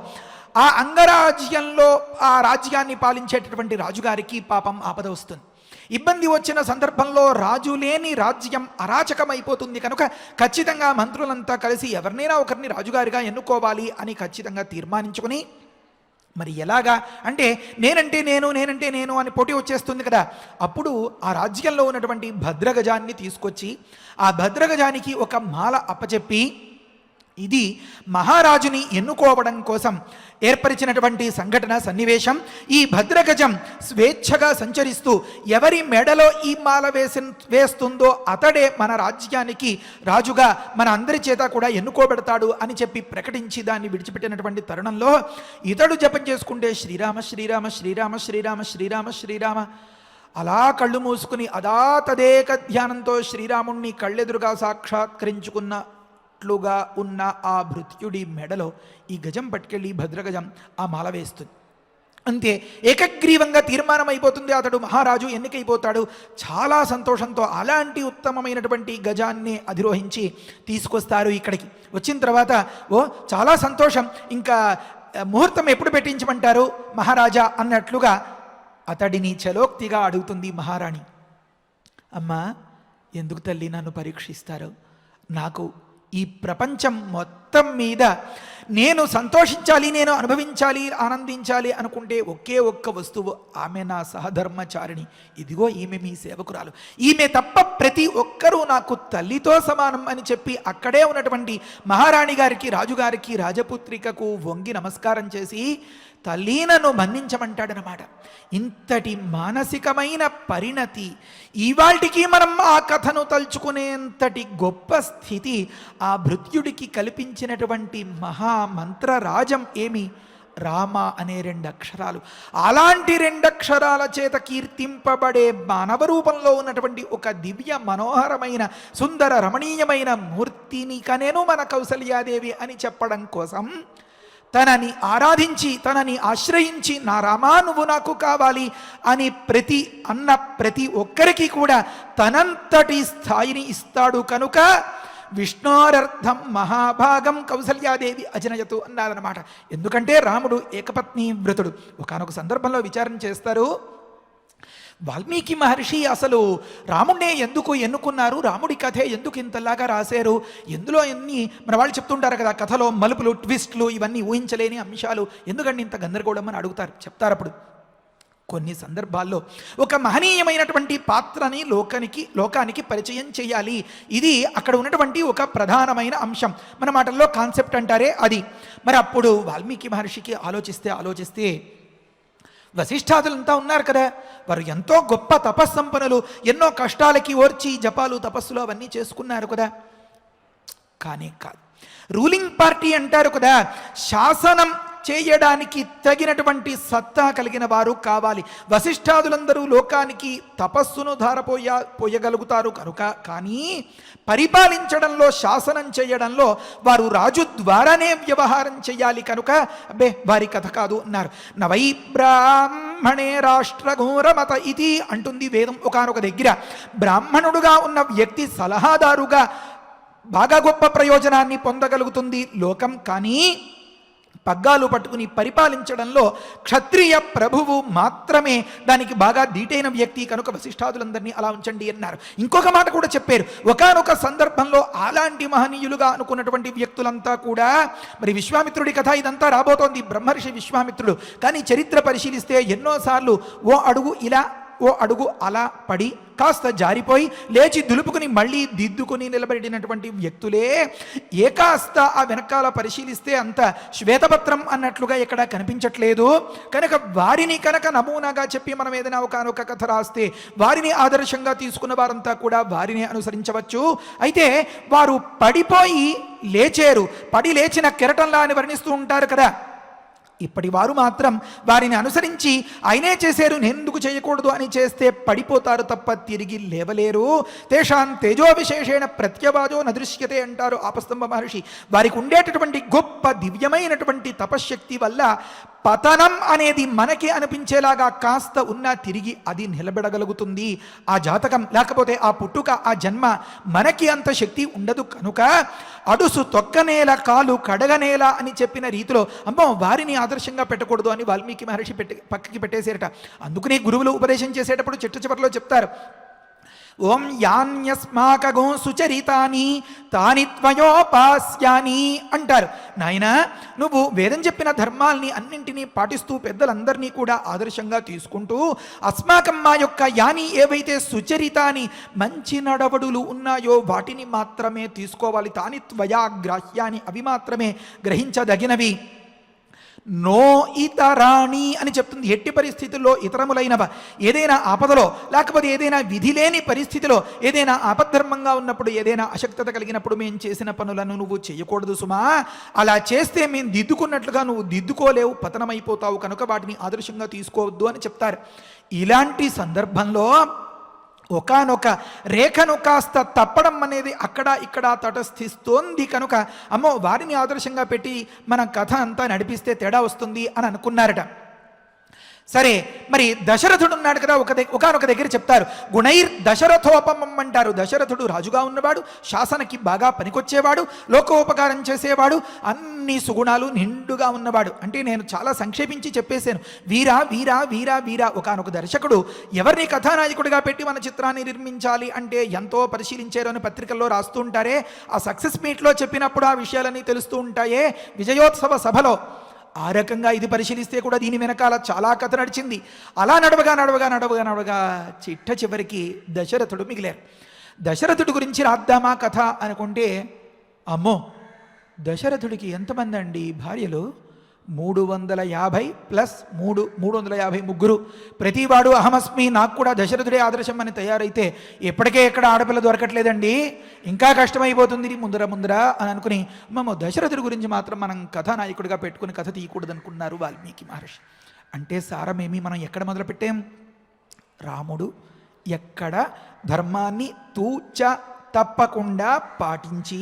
ఆ అంగరాజ్యంలో ఆ రాజ్యాన్ని పాలించేటటువంటి రాజుగారికి పాపం ఆపద వస్తుంది. ఇబ్బంది వచ్చిన సందర్భంలో రాజు లేని రాజ్యం అరాచకమైపోతుంది. కనుక ఖచ్చితంగా మంత్రులంతా కలిసి ఎవరినైనా ఒకరిని రాజుగారిగా ఎన్నుకోవాలి అని ఖచ్చితంగా తీర్మానించుకుని, మరి ఎలాగా అంటే నేనంటే నేను అని పోటీ వచ్చేస్తుంది కదా. అప్పుడు ఆ రాజ్యంలో ఉన్నటువంటి భద్రగజాన్ని తీసుకొచ్చి ఆ భద్రగజానికి ఒక మాల అప్పచెప్పి, ఇది మహారాజుని ఎన్నుకోవడం కోసం ఏర్పరిచినటువంటి సంఘటన, సన్నివేశం. ఈ భద్రగజం స్వేచ్ఛగా సంచరిస్తూ ఎవరి మెడలో ఈ మాల వేస్తుందో అతడే మన రాజ్యానికి రాజుగా మన అందరి చేత కూడా ఎన్నుకోబెడతాడు అని చెప్పి ప్రకటించి దాన్ని విడిచిపెట్టినటువంటి తరుణంలో ఇతడు జపం చేసుకుంటే శ్రీరామ శ్రీరామ శ్రీరామ శ్రీరామ శ్రీరామ శ్రీరామ అలా కళ్ళు మూసుకుని అదా తదేక ధ్యానంతో శ్రీరాముణ్ణి కళ్ళెదురుగా సాక్షాత్కరించుకున్నట్లుగా ఉన్న ఆ భృత్యుడి మెడలో ఈ గజం పట్టుకెళ్ళి భద్రగజం ఆ మాల వేస్తుంది. అంతే, ఏకగ్రీవంగా తీర్మానం అయిపోతుంది. అతడు మహారాజు ఎన్నికైపోతాడు. చాలా సంతోషంతో అలాంటి ఉత్తమమైనటువంటి గజాన్ని అధిరోహించి తీసుకొస్తారు ఇక్కడికి. వచ్చిన తర్వాత ఓ చాలా సంతోషం, ఇంకా ముహూర్తం ఎప్పుడు పెట్టించమంటారు మహారాజా అన్నట్లుగా అతడిని చలోక్తిగా అడుగుతుంది మహారాణి. అమ్మా, ఎందుకు తల్లి నన్ను పరీక్షిస్తారు? నాకు ఈ ప్రపంచం మొత్తం మీద నేను సంతోషించాలి, నేను అనుభవించాలి, ఆనందించాలి అనుకుంటే ఒకే ఒక్క వస్తువు, ఆమె నా సహధర్మచారిణి. ఇదిగో ఈమె మీ సేవకురాలు. ఈమె తప్ప ప్రతి ఒక్కరూ నాకు తల్లితో సమానం అని చెప్పి అక్కడే ఉన్నటువంటి మహారాణి గారికి, రాజుగారికి, రాజపుత్రికకు వంగి నమస్కారం చేసి తల్లి నన్ను మన్నించమంటాడనమాట. ఇంతటి మానసికమైన పరిణతి ఇవాల్టికి మనం ఆ కథను తలుచుకునేంతటి గొప్ప స్థితి ఆ భృత్యుడికి కల్పించినటువంటి మహామంత్రరాజం ఏమి? రామ అనే 2 అక్షరాలు. అలాంటి 2 అక్షరాల చేత కీర్తింపబడే మానవ రూపంలో ఉన్నటువంటి ఒక దివ్య మనోహరమైన సుందర రమణీయమైన మూర్తిని కనేను మన కౌసల్యాదేవి అని చెప్పడం కోసం తనని ఆరాధించి, తనని ఆశ్రయించి, నా రామా నువ్వు నాకు కావాలి అని ప్రతి ఒక్కరికి కూడా తనంతటి స్థాయిని ఇస్తాడు కనుక విష్ణోరర్థం మహాభాగం కౌసల్యాదేవి అజనయతు అన్నారన్నమాట. ఎందుకంటే రాముడు ఏకపత్ని వ్రతుడు. ఒకానొక సందర్భంలో విచారణ చేస్తారు, వాల్మీకి మహర్షి అసలు రాముడినే ఎందుకు ఎన్నుకున్నారు, రాముడి కథే ఎందుకు ఇంతలాగా రాశారు, ఎందులో ఎన్ని మన వాళ్ళు చెప్తుంటారు కదా, కథలో మలుపులు, ట్విస్ట్లు, ఇవన్నీ ఊహించలేని అంశాలు, ఎందుకంటే ఇంత గందరగోళం అని అడుగుతారు. చెప్తారు అప్పుడు కొన్ని సందర్భాల్లో ఒక మహనీయమైనటువంటి పాత్రని లోకానికి పరిచయం చేయాలి. ఇది అక్కడ ఉన్నటువంటి ఒక ప్రధానమైన అంశం, మన మాటల్లో కాన్సెప్ట్ అంటారే అది. మరి అప్పుడు వాల్మీకి మహర్షికి ఆలోచిస్తే వశిష్ఠాదులంతా ఉన్నారు కదా, వారు ఎంతో గొప్ప తపస్సంపన్నులు, ఎన్నో కష్టాలకి ఓర్చి జపాలు, తపస్సులు అవన్నీ చేసుకున్నారు కదా. కానీ కాదు, రూలింగ్ పార్టీ అంటారు కదా, శాసనం చేయడానికి తగినటువంటి సత్తా కలిగిన వారు కావాలి. వశిష్ఠాదులందరూ లోకానికి తపస్సును పోయగలుగుతారు కనుక, కానీ పరిపాలించడంలో, శాసనం చేయడంలో వారు రాజు ద్వారానే వ్యవహారం చేయాలి కనుక అబ్బే వారి కథ కాదు అన్నారు. నవై బ్రాహ్మణే రాష్ట్రఘోరమత ఇది అంటుంది వేదం. ఒకానొక దగ్గర బ్రాహ్మణుడుగా ఉన్న వ్యక్తి సలహాదారుగా బాగా గొప్ప ప్రయోజనాన్ని పొందగలుగుతుంది లోకం. కానీ పగ్గాలు పట్టుకుని పరిపాలించడంలో క్షత్రియ ప్రభువు మాత్రమే దానికి బాగా దీటైన వ్యక్తి కనుక వశిష్ఠాదులందరినీ అలా ఉంచండి అన్నారు. ఇంకొక మాట కూడా చెప్పారు, ఒకానొక సందర్భంలో అలాంటి మహనీయులుగా అనుకున్నటువంటి వ్యక్తులంతా కూడా, మరి విశ్వామిత్రుడి కథ ఇదంతా రాబోతోంది, బ్రహ్మర్షి విశ్వామిత్రుడు. కానీ చరిత్ర పరిశీలిస్తే ఎన్నోసార్లు ఓ అడుగు ఇలా, ఓ అడుగు అలా పడి కాస్త జారిపోయి లేచి దులుపుకుని మళ్ళీ దిద్దుకుని నిలబడినటువంటి వ్యక్తులే. కాస్త ఆ వెనకాల పరిశీలిస్తే అంత శ్వేతపత్రం అన్నట్లుగా ఎక్కడ కనిపించట్లేదు. కనుక వారిని నమూనాగా చెప్పి మనం ఏదైనా ఒకనొక కథ రాస్తే వారిని ఆదర్శంగా తీసుకున్న వారంతా కూడా వారిని అనుసరించవచ్చు. అయితే వారు పడిపోయి లేచారు, పడి లేచిన కెరటంలా అని వర్ణిస్తూ ఉంటారు కదా. ఇప్పటి వారు మాత్రం వారిని అనుసరించి ఆయనే చేశారు, నేనెందుకు చేయకూడదు అని చేస్తే పడిపోతారు తప్ప తిరిగి లేవలేరు. తేషాం తేజో విశేషేణ ప్రత్యవాజో నదృశ్యతే అంటారు ఆపస్తంభ మహర్షి. వారికి ఉండేటటువంటి గొప్ప దివ్యమైనటువంటి తపశ్శక్తి వల్ల పతనం అనేది మనకి అనిపించేలాగా కాస్త ఉన్నా తిరిగి అది నిలబెడగలుగుతుంది. ఆ జాతకం లేకపోతే ఆ పుట్టుక, ఆ జన్మ మనకి అంత శక్తి ఉండదు కనుక అడుసు తొక్కనేల కాలు కడగనేల అని చెప్పిన రీతిలో అమ్మో వారిని ఆదర్శంగా పెట్టకూడదు అని వాల్మీకి మహర్షి పక్కకి పెట్టేశారట. అందుకనే గురువులు ఉపదేశం చేసేటప్పుడు చివరిలో చెప్తారు, ఓం యాన్యస్మాకగో సుచరితాని తాని త్వయోపాస్యాని అంటారు. నాయన నువ్వు వేదం చెప్పిన ధర్మాల్ని అన్నింటినీ పాటిస్తూ పెద్దలందరినీ కూడా ఆదర్శంగా తీసుకుంటూ అస్మాకం మా యొక్క యాని ఏవైతే సుచరితాని మంచి నడవడులు ఉన్నాయో వాటిని మాత్రమే తీసుకోవాలి. తాని త్వయాగ్రాహ్యాని అవి మాత్రమే గ్రహించదగినవి. నో ఇతరాణి అని చెప్తుంది. ఎట్టి పరిస్థితుల్లో ఇతరములైనవ ఏదైనా ఆపదలో లేకపోతే ఏదైనా విధి లేని పరిస్థితిలో ఏదైనా ఆపద్ధర్మంగా ఉన్నప్పుడు ఏదైనా అశక్తత కలిగినప్పుడు మేము చేసిన పనులను నువ్వు చేయకూడదు సుమా. అలా చేస్తే మేము దిద్దుకున్నట్లుగా నువ్వు దిద్దుకోలేవు, పతనమైపోతావు కనుక వాటిని ఆదర్శంగా తీసుకోవద్దు అని చెప్తారు. ఇలాంటి సందర్భంలో ఒకానొక రేఖను కాస్త తప్పడం అనేది అక్కడ ఇక్కడ తటస్థిస్తోంది కనుక అమ్మో వారిని ఆదర్శంగా పెట్టి మన కథ అంతా నడిపిస్తే తేడా వస్తుంది అని అనుకున్నారట. సరే, మరి దశరథుడు ఉన్నాడు కదా, ఒకానొక దగ్గర చెప్తారు, గుణైర్ దశరథోపమం అంటారు. దశరథుడు రాజుగా ఉన్నవాడు, శాసనకి బాగా పనికొచ్చేవాడు, లోకోపకారం చేసేవాడు, అన్ని సుగుణాలు నిండుగా ఉన్నవాడు. అంటే నేను చాలా సంక్షేపించి చెప్పేశాను. వీరా వీరా వీరా వీరా. ఒకానొక దర్శకుడు ఎవరిని కథానాయకుడిగా పెట్టి మన చిత్రాన్ని నిర్మించాలి అంటే ఎంతో పరిశీలించారు అని పత్రికల్లో రాస్తూ ఉంటారే, ఆ సక్సెస్ మీట్లో చెప్పినప్పుడు ఆ విషయాలన్నీ తెలుస్తూ ఉంటాయే విజయోత్సవ సభలో. ఆ రకంగా ఇది పరిశీలిస్తే కూడా దీని వెనకాల చాలా కథ నడిచింది. అలా నడవగా నడవగా నడవగా నడవగా చిట్ట చివరికి దశరథుడు మిగిలారు. దశరథుడి గురించి రాద్దామా కథ అనుకుంటే, అమ్మో, దశరథుడికి ఎంతమంది అండి భార్యలు? 350 ప్లస్ 350 ముగ్గురు. ప్రతివాడు అహమస్మి, నాకు కూడా దశరథుడే ఆదర్శం అని తయారైతే ఎప్పటికే ఎక్కడ ఆడపిల్ల దొరకట్లేదండి, ఇంకా కష్టమైపోతుంది ముందర అని అనుకుని దశరథుడి గురించి మాత్రం మనం కథానాయకుడిగా పెట్టుకుని కథ తీయకూడదు అనుకున్నారు వాల్మీకి మహర్షి. అంటే సారమేమి, మనం ఎక్కడ మొదలుపెట్టాం? రాముడు ఎక్కడ ధర్మాన్ని తూచ తప్పకుండా పాటించి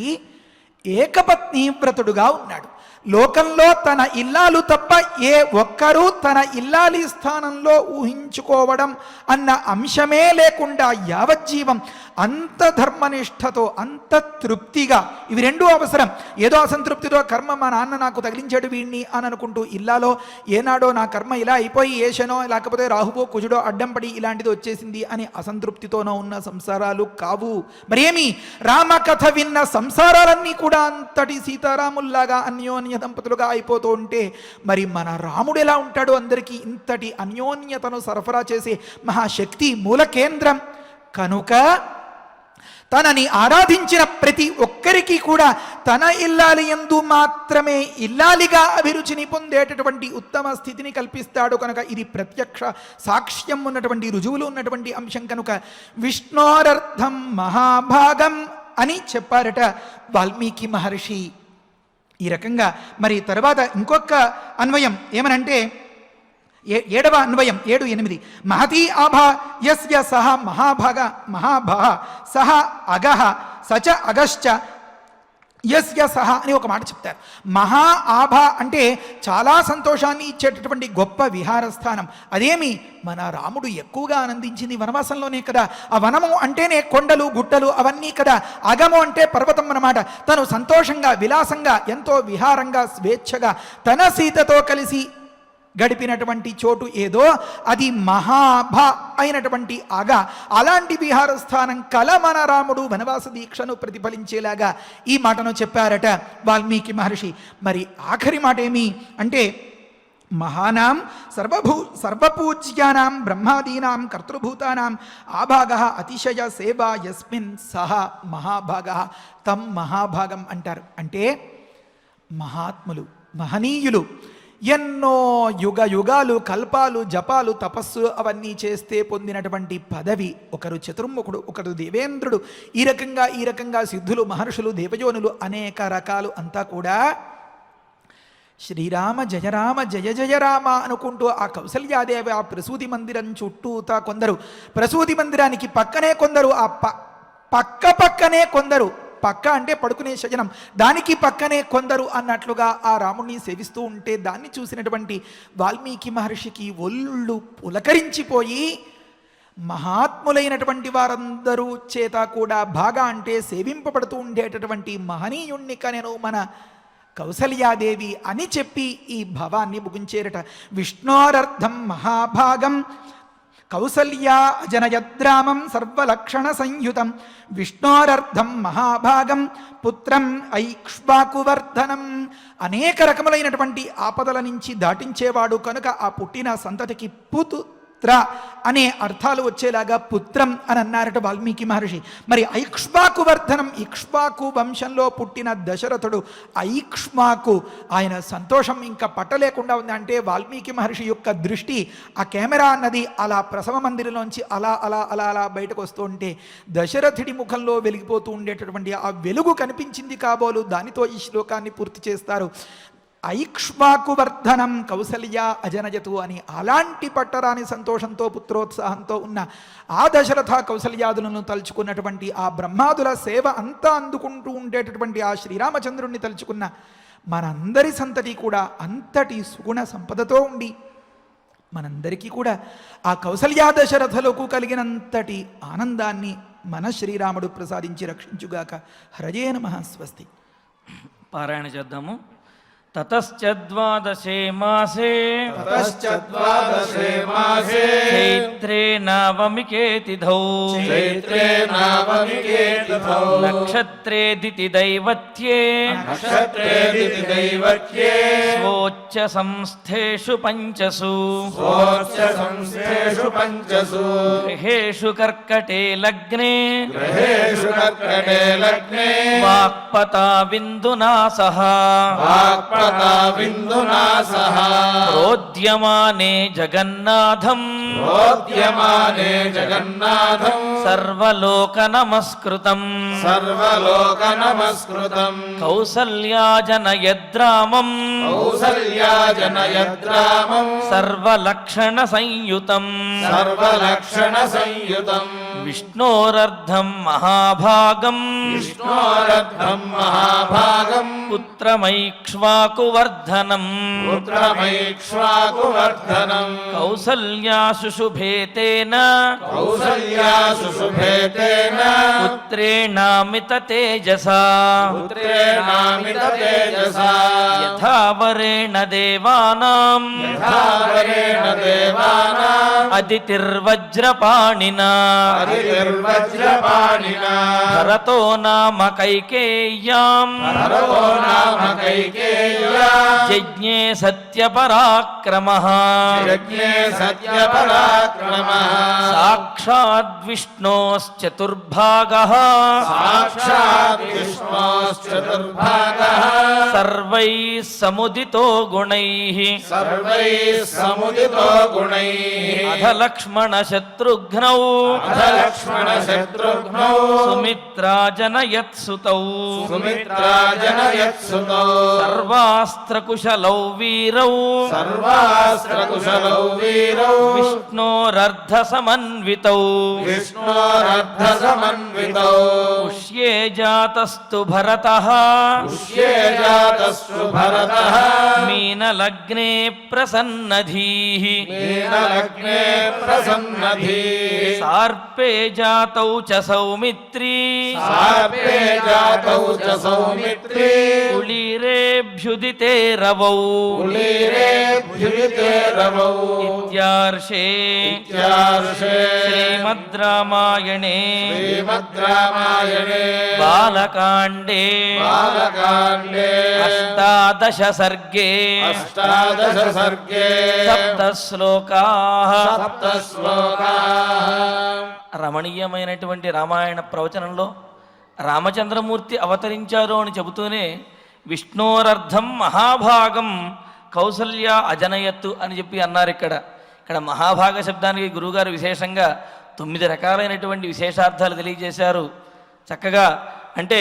ఏకపత్ని వ్రతుడుగా ఉన్నాడు. లోకంలో తన ఇల్లాలు తప్ప ఏ ఒక్కరూ తన ఇల్లాలి స్థానంలో ఊహించుకోవడం అన్న అంశమే లేకుండా యావజ్జీవం అంత ధర్మనిష్టతో, అంత తృప్తిగా, ఇవి రెండూ అవసరం. ఏదో అసంతృప్తితో కర్మ మా నాన్న నాకు తగిలించాడు వీడిని అని అనుకుంటూ ఇల్లాలో ఏనాడో నా కర్మ ఇలా అయిపోయి ఏషనో లేకపోతే రాహువో కుజుడో అడ్డం పడి ఇలాంటిది వచ్చేసింది అని అసంతృప్తితోనో ఉన్న సంసారాలు కావు. మరేమి రామకథ విన్న సంసారాలన్నీ కూడా అంతటి సీతారాముల్లాగా అన్యోన్య దంపతులుగా అయిపోతూ ఉంటే మరి మన రాముడు ఎలా ఉంటాడు? అందరికీ ఇంతటి అన్యోన్యతను సరఫరా చేసే మహాశక్తి మూల కేంద్రం కనుక తనని ఆరాధించిన ప్రతి ఒక్కరికి కూడా తన ఇల్లాలి యందు మాత్రమే ఇల్లాలిగా అభిరుచిని పొందేటటువంటి ఉత్తమ స్థితిని కల్పిస్తాడు. కనుక ఇది ప్రత్యక్ష సాక్ష్యం ఉన్నటువంటి, రుజువులు ఉన్నటువంటి అంశం కనుక విష్ణోరర్థం మహాభాగం అని చెప్పారట వాల్మీకి మహర్షి. ఈ రకంగా మరి తర్వాత ఇంకొక అన్వయం ఏమనంటే, 7వ అన్వయం 7, 8 మహతీ ఆభా యస్య సహ మహాభా సహ అగహ సచ అగశ్చ యస్య సహ అని ఒక మాట చెప్తారు. మహా ఆభ అంటే చాలా సంతోషాన్ని ఇచ్చేటటువంటి గొప్ప విహారస్థానం. అదేమి, మన రాముడు ఎక్కువగా ఆనందించింది వనవాసంలోనే కదా. ఆ వనము అంటేనే కొండలు గుట్టలు అవన్నీ కదా. అగము అంటే పర్వతం అన్నమాట. తను సంతోషంగా విలాసంగా ఎంతో విహారంగా స్వేచ్ఛగా తన సీతతో కలిసి గడిపినటువంటి చోటు ఏదో అది మహాభ అయినటువంటి అగ. అలాంటి విహారస్థానం కల మన రాముడు వనవాస దీక్షను ప్రతిఫలించేలాగా ఈ మాటను చెప్పారట వాల్మీకి మహర్షి. మరి ఆఖరి మాట ఏమి అంటే, మహానాం సర్వపూజ్యానాం బ్రహ్మాదీనాం కర్తృభూతానాం ఆభాగ అతిశయ సేవా యస్మిన్ సహ మహాభాగ తం మహాభాగం అంటారు. అంటే మహాత్ములు, మహనీయులు ఎన్నో యుగాలు కల్పాలు జపాలు తపస్సు అవన్నీ చేస్తే పొందినటువంటి పదవి. ఒకరు చతుర్ముఖుడు, ఒకరు దేవేంద్రుడు, ఈ రకంగా సిద్ధులు, మహర్షులు, దేవయోనులు అనేక రకాలు అంతా కూడా శ్రీరామ జయ రామ జయ జయ రామ అనుకుంటూ ఆ కౌసల్యాదేవి ఆ ప్రసూతి మందిరం చుట్టూతా కొందరు, ప్రసూతి మందిరానికి పక్కనే కొందరు, ఆ పక్కనే కొందరు, పక్క అంటే పడుకునే శయనం, దానికి పక్కనే కొందరు అన్నట్లుగా ఆ రాముణ్ణి సేవిస్తూ ఉంటే దాన్ని చూసినటువంటి వాల్మీకి మహర్షికి ఒళ్ళు పులకరించిపోయి మహాత్ములైనటువంటి వారందరూ చేత కూడా బాగా అంటే సేవింపబడుతూ ఉండేటటువంటి మహనీయుణ్ణి కనెను మన కౌసల్యాదేవి అని చెప్పి ఈ భవాన్ని ముగించేరట. విష్ణోరర్థం మహాభాగం కౌసల్యా అజనయద్రామం సర్వలక్షణ సంయుతం విష్ణోరర్థం మహాభాగం పుత్రం ఐక్ష్వాకువర్ధనం. అనేక రకములైనటువంటి ఆపదల నుంచి దాటించేవాడు కనుక ఆ పుట్టిన సంతతికి పుత్ర అనే అర్థాలు వచ్చేలాగా పుత్రం అని అన్నారట వాల్మీకి మహర్షి. మరి ఐక్ష్వాకు వర్ధనం, ఇక్ష్వాకు వంశంలో పుట్టిన దశరథుడు ఐక్ష్వాకు, ఆయన సంతోషం ఇంకా పట్టలేకుండా ఉంది. అంటే వాల్మీకి మహర్షి యొక్క దృష్టి ఆ కెమెరా అన్నది అలా ప్రసవ మందిరంలోంచి అలా అలా అలా అలా బయటకు వస్తూ ఉంటే దశరథుడి ముఖంలో వెలిగిపోతూ ఉండేటటువంటి ఆ వెలుగు కనిపించింది కాబోలు. దానితో ఈ శ్లోకాన్ని పూర్తి చేస్తారు. ఐక్ష్వాకు వర్ధనం కౌసల్య అజనయతు అని. అలాంటి పట్టరాని సంతోషంతో పుత్రోత్సాహంతో ఉన్న ఆ దశరథ కౌసల్యాదులను తలుచుకున్నటువంటి ఆ బ్రహ్మాదుల సేవ అంతా అందుకుంటూ ఉండేటటువంటి ఆ శ్రీరామచంద్రుణ్ణి తలుచుకున్న మనందరి సంతతి కూడా అంతటి సుగుణ సంపదతో ఉండి మనందరికీ కూడా ఆ కౌసల్యా దశరథులకు కలిగినంతటి ఆనందాన్ని మన శ్రీరాముడు ప్రసాదించి రక్షించుగాక. హరజే నమః. స్వస్తి. పారాయణ చేద్దాము. తతశ్చద్వాదశే మాసే చైత్రే నవమికేతిథౌ నక్షత్రేదితి దైవత్యే స్వోచ్చ సంస్థేషు పంచసు గృహేషు కర్కటే లగ్నే వాక్పతా విందునా సహ ప్రోద్యమానే జగన్నాథం సర్వలోక నమస్కృతం కౌసల్యాజనయద్రామం సర్వలక్షణ సంయుతం విష్ణోరర్ధం మహాభాగం పుత్రమైక్ష్వాకువర్ధనం కౌసల్యా శుశుభేతేన పుత్రేణామిత తేజసా యథావరేణ దేవానాం అదితిర్వజ్రపాణినా భరతో నామ కైకేయ్యాం యజ్ఞే సత్యపరాక్రమః సాక్షాద్ విష్ణోశ్చతుర్భాగః సర్వైః సముదితో గుణైః అధ లక్ష్మణ శత్రుఘ్నౌ సుమిత్రాజనయత్సుతౌ సర్వాస్త్రకుశలౌ వీరౌ విష్ణోరర్ధ సమన్వితౌ పుష్యే జాతస్తు భరతః మీనలగ్నే ప్రసన్నధీః సార్పే జాతౌ చ సౌమిత్రీ కులీరేభ్యుదితే రవౌ ఇత్యార్షే శ్రీమద్ రామాయణే బాలకాండే అష్టాదశ సర్గే సప్త శ్లోకాః రమణీయమైనటువంటి రామాయణ ప్రవచనంలో రామచంద్రమూర్తి అవతరించారు అని చెబుతూనే విష్ణోరర్ధం మహాభాగం కౌసల్య అజనయత్తు అని చెప్పి అన్నారు. ఇక్కడ మహాభాగ శబ్దానికి గురువుగారు విశేషంగా 9 రకాలైనటువంటి విశేషార్థాలు తెలియజేశారు. చక్కగా అంటే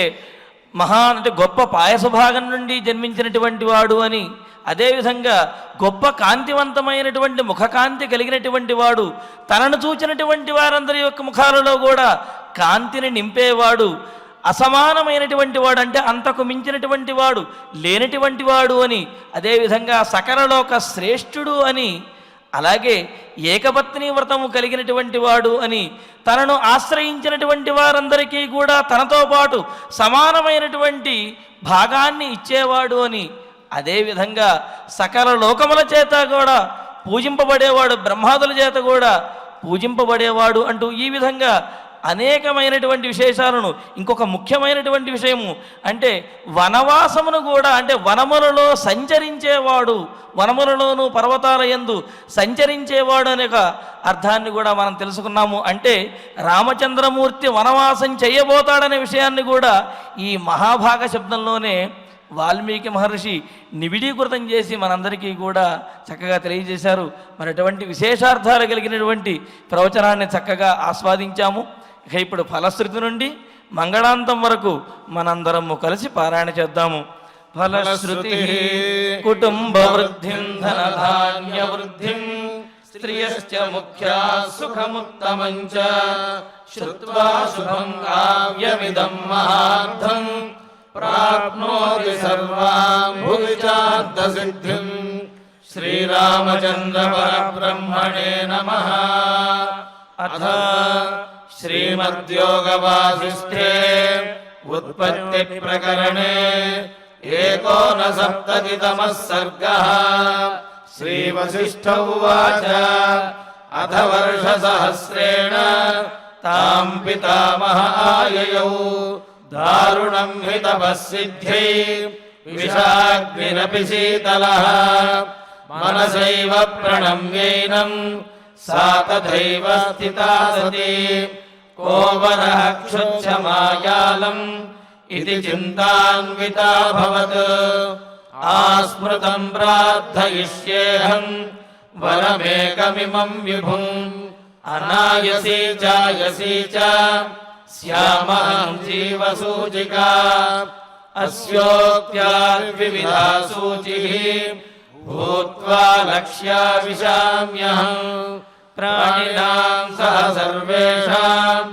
అంటే గొప్ప పాయస భాగం నుండి జన్మించినటువంటి వాడు అని, అదేవిధంగా గొప్ప కాంతివంతమైనటువంటి ముఖకాంతి కలిగినటువంటి వాడు, తనను చూచినటువంటి వారందరి యొక్క ముఖాలలో కూడా కాంతిని నింపేవాడు, అసమానమైనటువంటి వాడు అంటే అంతకు మించినటువంటి వాడు, లేనటువంటి వాడు అని, అదేవిధంగా సకలలోక శ్రేష్ఠుడు అని, అలాగే ఏకపత్ని వ్రతము కలిగినటువంటి వాడు అని, తనను ఆశ్రయించినటువంటి వారందరికీ కూడా తనతో పాటు సమానమైనటువంటి భాగాన్ని ఇచ్చేవాడు అని, అదేవిధంగా సకల లోకముల చేత కూడా పూజింపబడేవాడు, బ్రహ్మాదుల చేత కూడా పూజింపబడేవాడు అంటూ ఈ విధంగా అనేకమైనటువంటి విశేషాలను, ఇంకొక ముఖ్యమైనటువంటి విషయము అంటే వనవాసమును కూడా, అంటే వనములలో సంచరించేవాడు, వనములలోను పర్వతాల యందు సంచరించేవాడు అనే ఒక అర్థాన్ని కూడా మనం తెలుసుకున్నాము. అంటే రామచంద్రమూర్తి వనవాసం చేయబోతాడనే విషయాన్ని కూడా ఈ మహాభాగ శబ్దంలోనే వాల్మీకి మహర్షి నివిడీకృతం చేసి మనందరికీ కూడా చక్కగా తెలియజేశారు. మరి అటువంటి విశేషార్థాలు కలిగినటువంటి ప్రవచనాన్ని చక్కగా ఆస్వాదించాము. ఇక ఇప్పుడు ఫలశ్రుతి నుండి మంగళాంతం వరకు మనందరము కలిసి పారాయణ చేద్దాము. ఫలశ్రుతి కుటుంబ వృద్ధిం ధనధాన్య వృద్ధిం స్త్రియశ్చ ముఖ్యా సుఖముత్తమం చ శ్రుత్వా శుభం కావ్యమిదం మహార్థం ప్రాప్నోతి సర్వాం భువి చార్థసిద్ధిం श्रीरामचन्द्रपरब्रह्मणे नमः। अथ श्रीमद्योगवासिष्ठे उत्पत्तिप्रकरणे 69तमः सर्गः। श्रीवसिष्ठ उवाच अथ वर्षसहस्रेण तां पितामह आययौ दारुणं हि तपःसिद्ध्यै विषाग्निरपि शीतलः मनसैव प्रणम्यैनं सा तथैव स्थिता सती को वरः क्षुच्छमायालम् इति चिन्तान्विताभवत् आस्मृतं प्रार्थयिष्येऽहं वरमेकमिमं विभुम् अनायसी चायसी च स्यामहं जीवसूचिका अस्योक्त्याद्विविधा सूचिः भूत्वा लक्ष्या विशाम्यहम् प्राणिनां सह सर्वेषां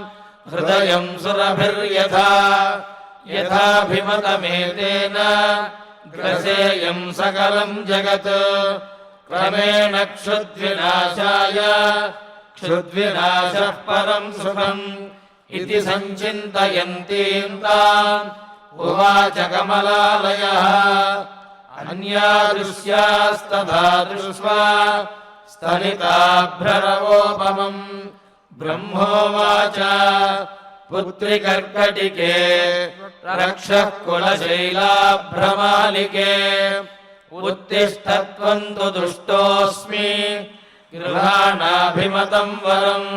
हृदयं सुरभिर्यथा यथाभिमतमेतेन ग्रसेयं सकलं जगत् क्रमेण क्षुद्विनाशाय क्षुद्विनाशः परं सुखम् इति सञ्चिन्तयन्तीं ताम् उवाच कमलालयः अन्यादृश्यास्तथा दृष्ट्वा स्तनिताभ्ररवोपमम् ब्रह्मोवाच पुत्रि कर्कटिके रक्षः कुलशैलाभ्रमालिके उत्तिष्ठत्वं तु दुष्टोऽस्मि गृहाणाभिमतं वरम्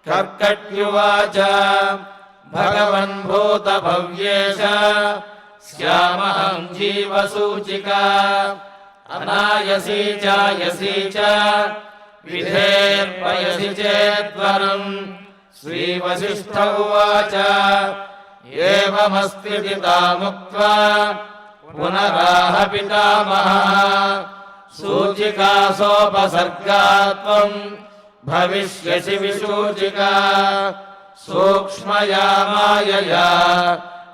कर्कट्युवाच भगवन् भूतभव्येश स्यामहं जीवसूचिका अनायसी चायसी च विधेर्पयसि चेद्वरम् श्रीवसिष्ठ उवाच एवमस्ति तामुक्त्वा पुनराह पितामहः सूचिकासोपसर्गात्वं भविष्यसि विसूचिका सूक्ष्मया मायया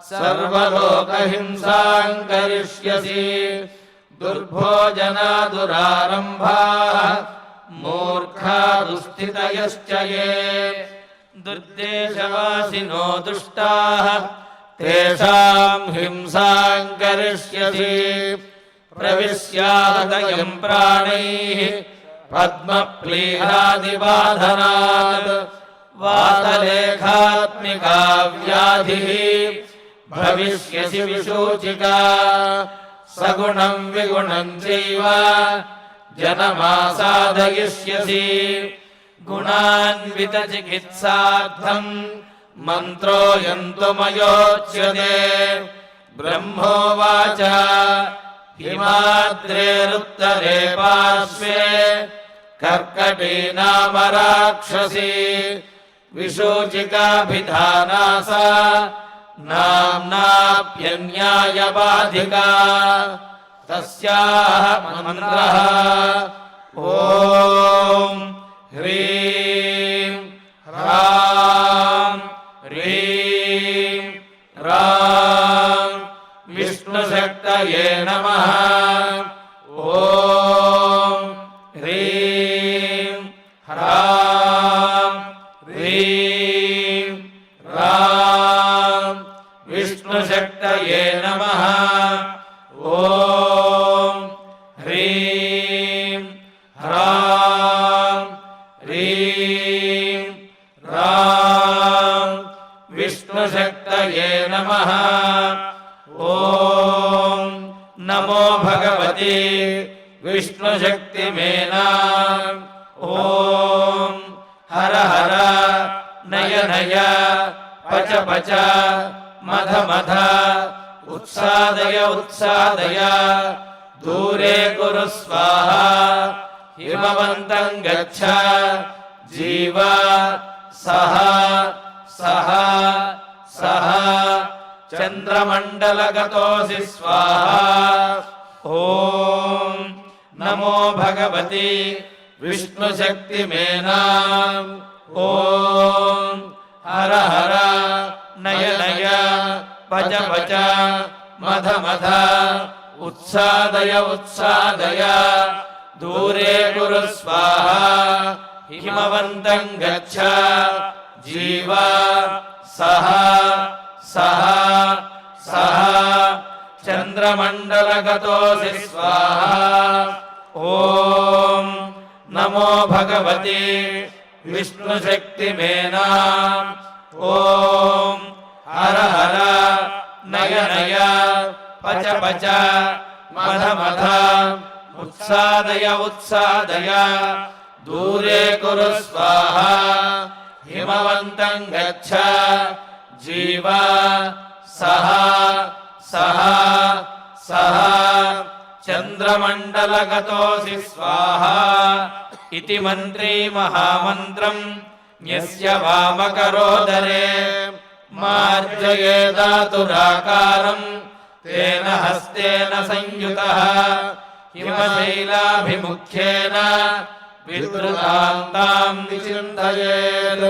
सर्वलोकहिंसां करिष्यसि दुर्भोजना दुरारम्भाः मूर्खा दुस्थितयश्च ये दुर्देशवासिनो दुष्टाः तेषां हिंसां करिष्यसि प्रविश्यादयं प्राणैः पद्मप्लीहादिबाधनात् वातलेखात्मिका व्याधिः भविष्यसि विसूचिका सगुणं विगुणं चैव जनमासाधयिष्यसि गुणान्वितचिकित्सार्थं मन्त्रोऽयन्तुमयोच्यते ब्रह्मोवाच हिमाद्रेरुत्तरे पार्श्वे कर्कटी नाम राक्षसी विसूचिकाभिधाना सा नाम्नाप्यन्यायबाधिका तस्याः मन्त्रः ॐ ह्रीं ह्रां ह्रीं ह्रां विष्णुशक्तये नमः ॐ ह्रीं ह्रां ह्रीं ह्रां विष्णुशक्तये नमः ॐ ह्रीं ह्रां ह्रीं ह्रां विष्णुशक्तये नमः ॐ नमो भगवते विष्णुशक्तिमेना ॐ हर हर नय नय पच पच मध मध उत्सादय उत्सादय दूरे कुरु स्वाहा हिमवन्तं गच्छ जीव सह सह सह चन्द्रमण्डलगतोऽसि स्वाहा ॐ नमो भगवते विष्णुशक्तिमेना ॐ हर हर नय नय पच पच मध मध उत्सादय उत्सादय दूरे कुरु स्वाहा हिमवन्तं गच्छ जीवा सह सह सह चन्द्रमण्डलगतोऽसि स्वाहा ॐ नमो भगवते विष्णुशक्तिमेना ॐ हर हर नय नय पच पच मध मध उत्सादय उत्सादय दूरे कुरु स्वाहा हिमवन्तं गच्छ जीवा सह सह सह चन्द्रमण्डलगतोऽसि स्वाहा इति मन्त्री महामन्त्रं यस्य वामकरोदरे मार्जयेदातुराकारं तेन हस्तेन संयुतः हिमशैलाभिमुख्येन विद्रुतान्तां विचिन्तयेत्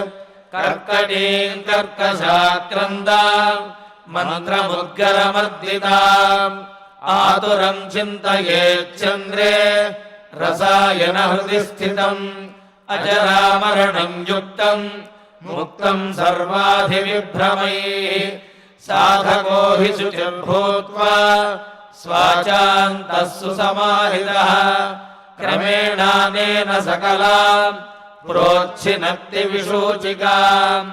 कर्कटीं कर्कशाक्रन्दां मन्त्रमुद्गरमर्दिताम् आतुरं चिन्तयेच्चन्द्रे रसायनहृदि स्थितम् अजरामरणं युक्तं मुक्तं सर्वाधिविभ्रमैः साधको हि शुचिर्भूत्वा स्वाचान्तः सुसमाहितः क्रमेणानेन सकलां प्रोच्छिनत्ति विशूचिकाम्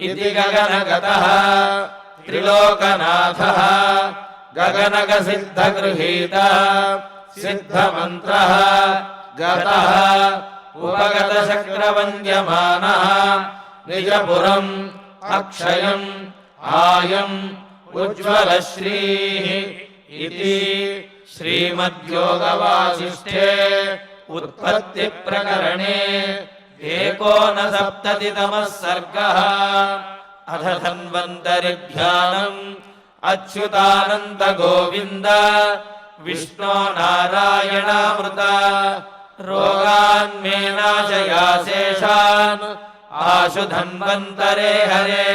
इति गगनगतः त्रिलोकनाथः गगनगसिद्धगृहीतः सिद्धमन्त्रः गतः उपगतशक्रवन्द्यमानः निजपुरम् अक्षयम् आयम् उज्ज्वलश्रीः इति श्रीमद्योगवासिष्ठे उत्पत्तिप्रकरणे 69तमः सर्गः। अथ धन्वन्तरिध्यानम् अच्युतानन्द गोविन्द विष्णो नारायणामृत रोगान्मे नाशयाशेषान् आशु धन्वन्तरे हरे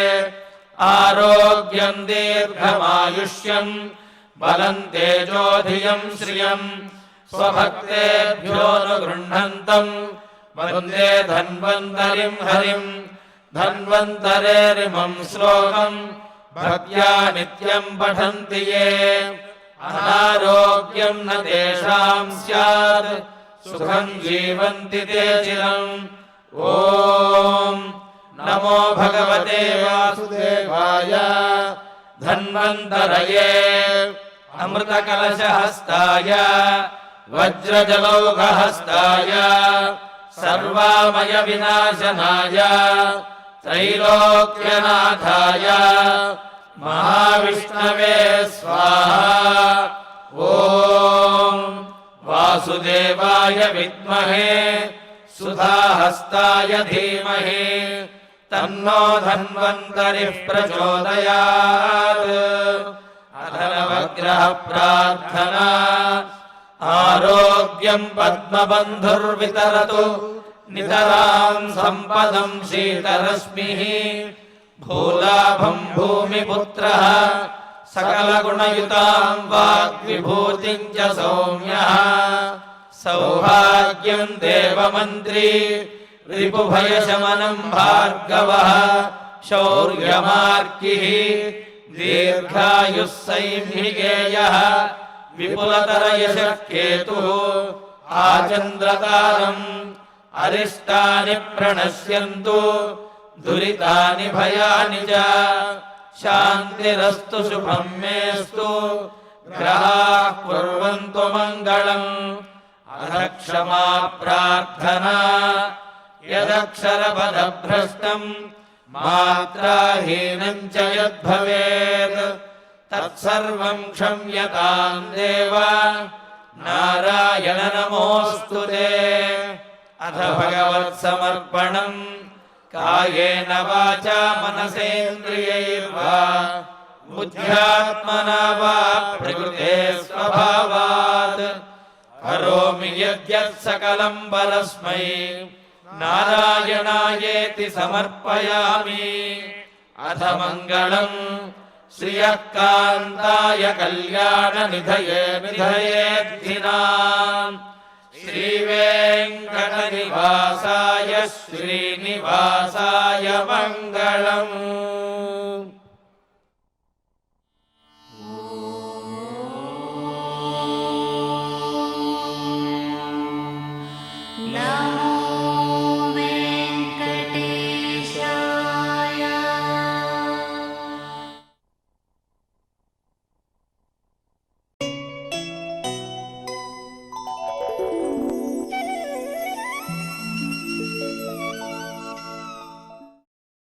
आरोग्यं दीर्घमायुष्यम् बलं तेजोधियं श्रियं स्वभक्तेभ्योऽनुगृह्णन्तम् वन्दे धन्वन्तरिं हरिं धन्वन्तरेरिमं श्लोकम् भक्त्या नित्यं पठन्ति ये अनारोग्यं न तेषां स्यात् सुखं जीवन्ति ते चिरम् ॐ नमो भगवते वासुदेवाय धन्वन्तरये अमृतकलशहस्ताय वज्रजलौघहस्ताय सर्वामय विनाशनाय त्रैलोक्यनाथाय महाविष्णवे स्वाहा ॐ वासुदेवाय विद्महे सुधाहस्ताय धीमहि तन्नो धन्वन्तरिः प्रचोदयात् अथ नवग्रह प्रार्थना आरोग्यं पद्मबन्धुर्वितरतु नितरां सम्पदं शीतरश्मिः भूलाभं भूमिपुत्रः सकलगुणयुतां वाग्विभूतिं च सौम्यः सौभाग्यं देवमन्त्री रिपुभयशमनं भार्गवः शौर्यमार्किः दीर्घायुः सैंहिकेयः विपुलतरयशः केतुः आचन्द्रतारम् अरिष्टानि प्रणश्यन्तु दुरितानि भयानि च शान्तिरस्तु शुभं मेस्तु ग्रहाः कुर्वन्तु मङ्गलम् अथ क्षमा प्रार्थना यदक्षरपदभ्रष्टम् मात्राहीनं च यद्भवेत् तत्सर्वं क्षम्यतां देव नारायण नमोऽस्तु ते अथ भगवत्समर्पणम् कायेन वाचा मनसेन्द्रियैर्वा बुद्ध्यात्मना वा प्रकृते स्वभावात् करोमि यद्यत् सकलं परस्मै नारायणायेति समर्पयामि अथ मङ्गलम् श्रियः कान्ताय कल्याणनिधये निधयेद्धिनाम् శ్రీవేంకటనివాసాయ శ్రీనివాసాయ మంగళం.